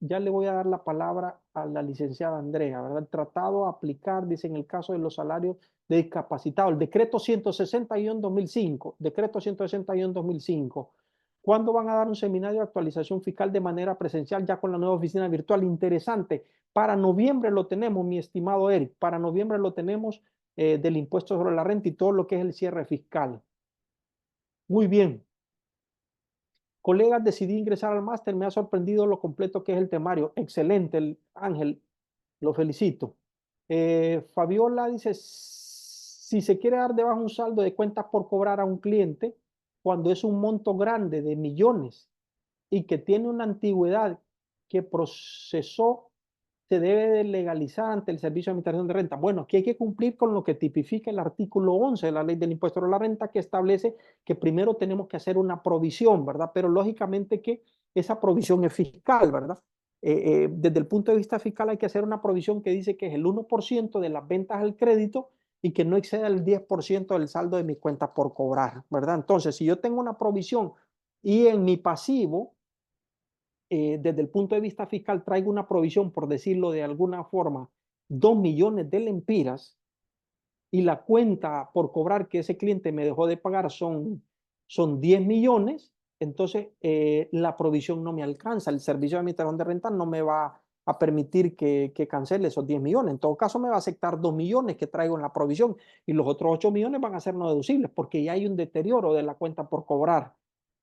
ya le voy a dar la palabra a la licenciada Andrea, ¿verdad? El tratado a aplicar, dice, en el caso de los salarios de discapacitados, el decreto 160-2005, decreto 160-2005. ¿Cuándo van a dar un seminario de actualización fiscal de manera presencial ya con la nueva oficina virtual? Interesante. Para noviembre lo tenemos, mi estimado Eric, para noviembre lo tenemos del impuesto sobre la renta y todo lo que es el cierre fiscal. Muy bien. Colegas, decidí ingresar al máster, me ha sorprendido lo completo que es el temario. Excelente, Ángel, lo felicito. Fabiola dice, si se quiere dar de baja un saldo de cuentas por cobrar a un cliente, cuando es un monto grande de millones y que tiene una antigüedad que procesó, se debe de legalizar ante el Servicio de Administración de Renta. Bueno, aquí hay que cumplir con lo que tipifica el artículo 11 de la Ley del Impuesto sobre la Renta, que establece que primero tenemos que hacer una provisión, ¿verdad? Pero lógicamente que esa provisión es fiscal, ¿verdad? Desde el punto de vista fiscal hay que hacer una provisión que dice que es el 1% de las ventas al crédito y que no exceda el 10% del saldo de mi cuenta por cobrar, ¿verdad? Entonces, si yo tengo una provisión y en mi pasivo, desde el punto de vista fiscal, traigo una provisión, por decirlo de alguna forma, 2 millones de lempiras, y la cuenta por cobrar que ese cliente me dejó de pagar son 10 millones, entonces la provisión no me alcanza. El Servicio de Administración de Renta no me va a permitir que cancele esos 10 millones. En todo caso, me va a aceptar 2 millones que traigo en la provisión y los otros 8 millones van a ser no deducibles porque ya hay un deterioro de la cuenta por cobrar.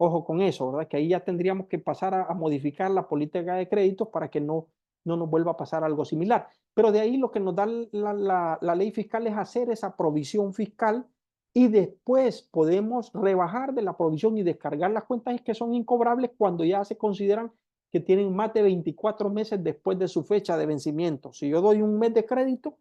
Ojo con eso, ¿verdad? Que ahí ya tendríamos que pasar a modificar la política de créditos para que no no nos vuelva a pasar algo similar. Pero de ahí lo que nos da la ley fiscal es hacer esa provisión fiscal y después podemos rebajar de la provisión y descargar las cuentas que son incobrables cuando ya se consideran que tienen más de 24 meses después de su fecha de vencimiento. Si yo doy un mes de crédito,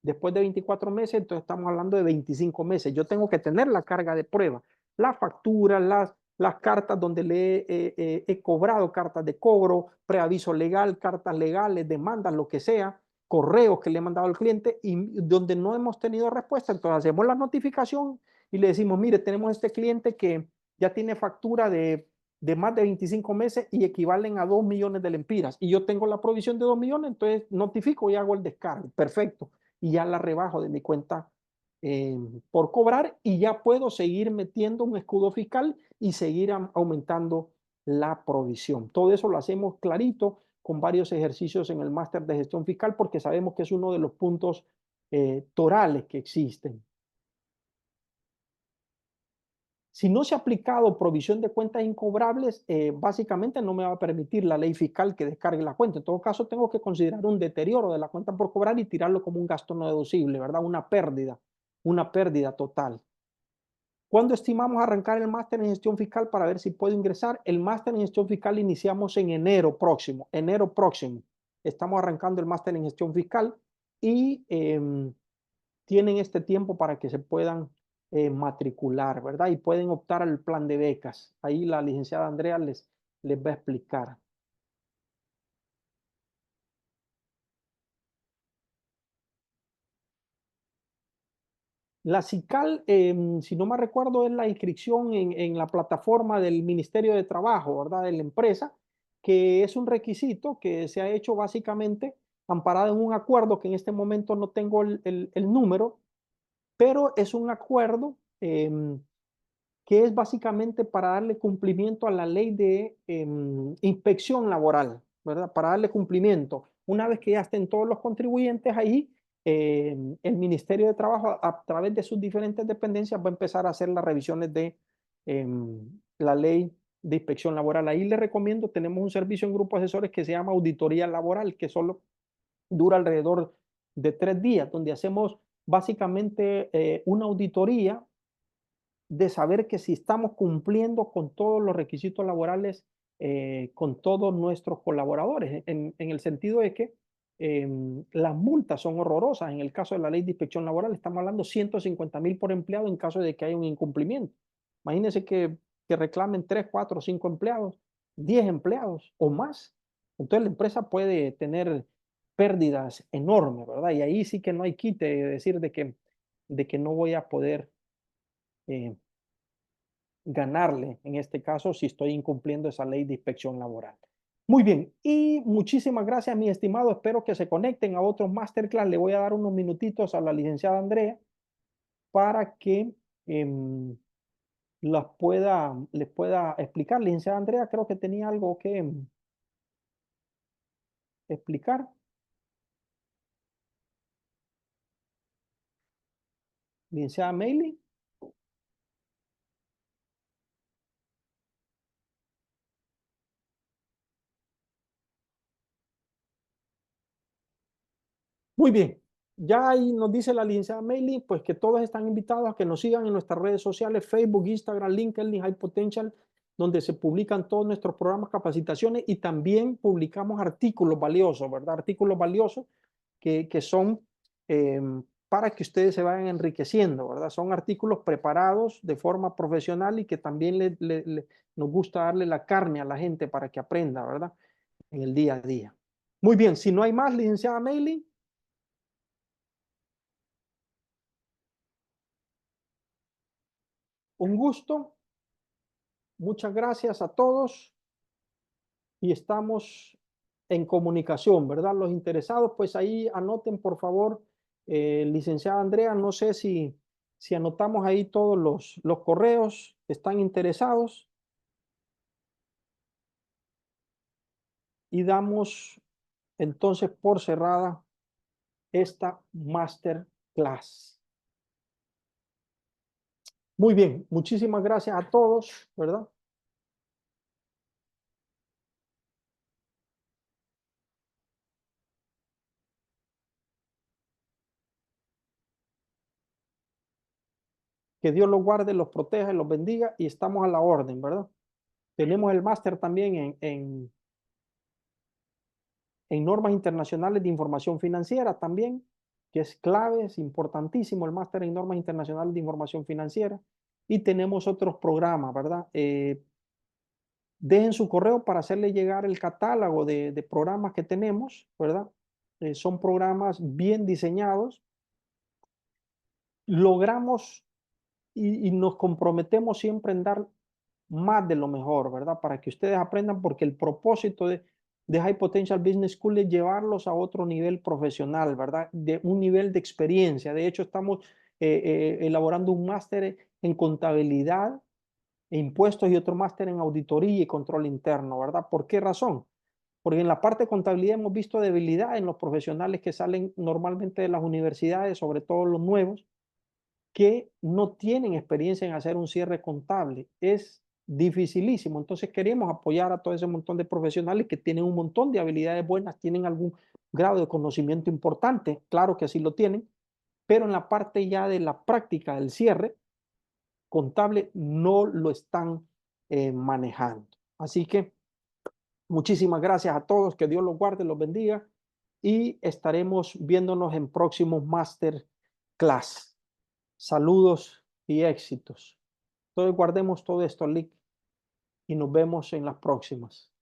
después de 24 meses, entonces estamos hablando de 25 meses. Yo tengo que tener la carga de prueba, la factura, las cartas donde le he cobrado, cartas de cobro, preaviso legal, cartas legales, demandas, lo que sea, correos que le he mandado al cliente y donde no hemos tenido respuesta. Entonces hacemos la notificación y le decimos, mire, tenemos este cliente que ya tiene factura de más de 25 meses y equivalen a 2 millones de lempiras. Y yo tengo la provisión de 2 millones, entonces notifico y hago el descargo. Perfecto. Y ya la rebajo de mi cuenta por cobrar y ya puedo seguir metiendo un escudo fiscal y seguir aumentando la provisión. Todo eso lo hacemos clarito con varios ejercicios en el máster de gestión fiscal porque sabemos que es uno de los puntos torales que existen. Si no se ha aplicado provisión de cuentas incobrables, básicamente no me va a permitir la ley fiscal que descargue la cuenta. En todo caso, tengo que considerar un deterioro de la cuenta por cobrar y tirarlo como un gasto no deducible, ¿verdad? Una pérdida total. ¿Cuándo estimamos arrancar el máster en gestión fiscal para ver si puedo ingresar? El máster en gestión fiscal iniciamos en enero próximo. Estamos arrancando el máster en gestión fiscal y tienen este tiempo para que se puedan matricular, ¿verdad? Y pueden optar al plan de becas. Ahí la licenciada Andrea les va a explicar. La CICAL, si no me recuerdo, es la inscripción en la plataforma del Ministerio de Trabajo, ¿verdad? De la empresa, que es un requisito que se ha hecho básicamente amparado en un acuerdo que en este momento no tengo el número, pero es un acuerdo que es básicamente para darle cumplimiento a la ley de inspección laboral, ¿verdad? Para darle cumplimiento. Una vez que ya estén todos los contribuyentes ahí, el Ministerio de Trabajo, a través de sus diferentes dependencias, va a empezar a hacer las revisiones de la ley de inspección laboral. Ahí les recomiendo, tenemos un servicio en grupo de asesores que se llama auditoría laboral, que solo dura alrededor de 3 días, donde hacemos básicamente una auditoría de saber que si estamos cumpliendo con todos los requisitos laborales con todos nuestros colaboradores, en el sentido de que las multas son horrorosas. En el caso de la ley de inspección laboral, estamos hablando 150,000 por empleado en caso de que haya un incumplimiento. Imagínense que reclamen 3, 4, 5 empleados, 10 empleados o más. Entonces la empresa puede tener pérdidas enormes, ¿verdad? Y ahí sí que no hay quite de decir de que no voy a poder ganarle, en este caso, si estoy incumpliendo esa ley de inspección laboral. Muy bien, y muchísimas gracias, mi estimado. Espero que se conecten a otros masterclass. Le voy a dar unos minutitos a la licenciada Andrea para que les pueda explicar. Licenciada Andrea, creo que tenía algo que explicar. Licenciada Meili. Muy bien, ya ahí nos dice la licenciada Meili, pues que todos están invitados a que nos sigan en nuestras redes sociales, Facebook, Instagram, LinkedIn, High Potential, donde se publican todos nuestros programas, capacitaciones y también publicamos artículos valiosos, ¿verdad? Artículos valiosos que son para que ustedes se vayan enriqueciendo, ¿verdad? Son artículos preparados de forma profesional y que también nos gusta darle la carne a la gente para que aprenda, ¿verdad? En el día a día. Muy bien, si no hay más, licenciada Meili. Un gusto, muchas gracias a todos y estamos en comunicación, ¿verdad? Los interesados, pues ahí anoten, por favor, licenciada Andrea, no sé si anotamos ahí todos los correos que están interesados y damos entonces por cerrada esta masterclass. Muy bien, muchísimas gracias a todos, ¿verdad? Que Dios los guarde, los proteja y los bendiga y estamos a la orden, ¿verdad? Tenemos el máster también en normas internacionales de información financiera también, que es clave, es importantísimo el máster en normas internacionales de información financiera. Y tenemos otros programas, ¿verdad? Dejen su correo para hacerle llegar el catálogo de programas que tenemos, ¿verdad? Son programas bien diseñados. Logramos y nos comprometemos siempre en dar más de lo mejor, ¿verdad? Para que ustedes aprendan, porque el propósito de High Potential Business School es llevarlos a otro nivel profesional, ¿verdad? De un nivel de experiencia. De hecho, estamos elaborando un máster en contabilidad e impuestos y otro máster en auditoría y control interno, ¿verdad? ¿Por qué razón? Porque en la parte de contabilidad hemos visto debilidad en los profesionales que salen normalmente de las universidades, sobre todo los nuevos, que no tienen experiencia en hacer un cierre contable. Es dificilísimo. Entonces queremos apoyar a todo ese montón de profesionales que tienen un montón de habilidades buenas, tienen algún grado de conocimiento importante, claro que así lo tienen, pero en la parte ya de la práctica del cierre contable no lo están manejando. Así que muchísimas gracias a todos, que Dios los guarde, los bendiga y estaremos viéndonos en próximos master class. Saludos y éxitos. Entonces guardemos todo esto, Lick, y nos vemos en las próximas.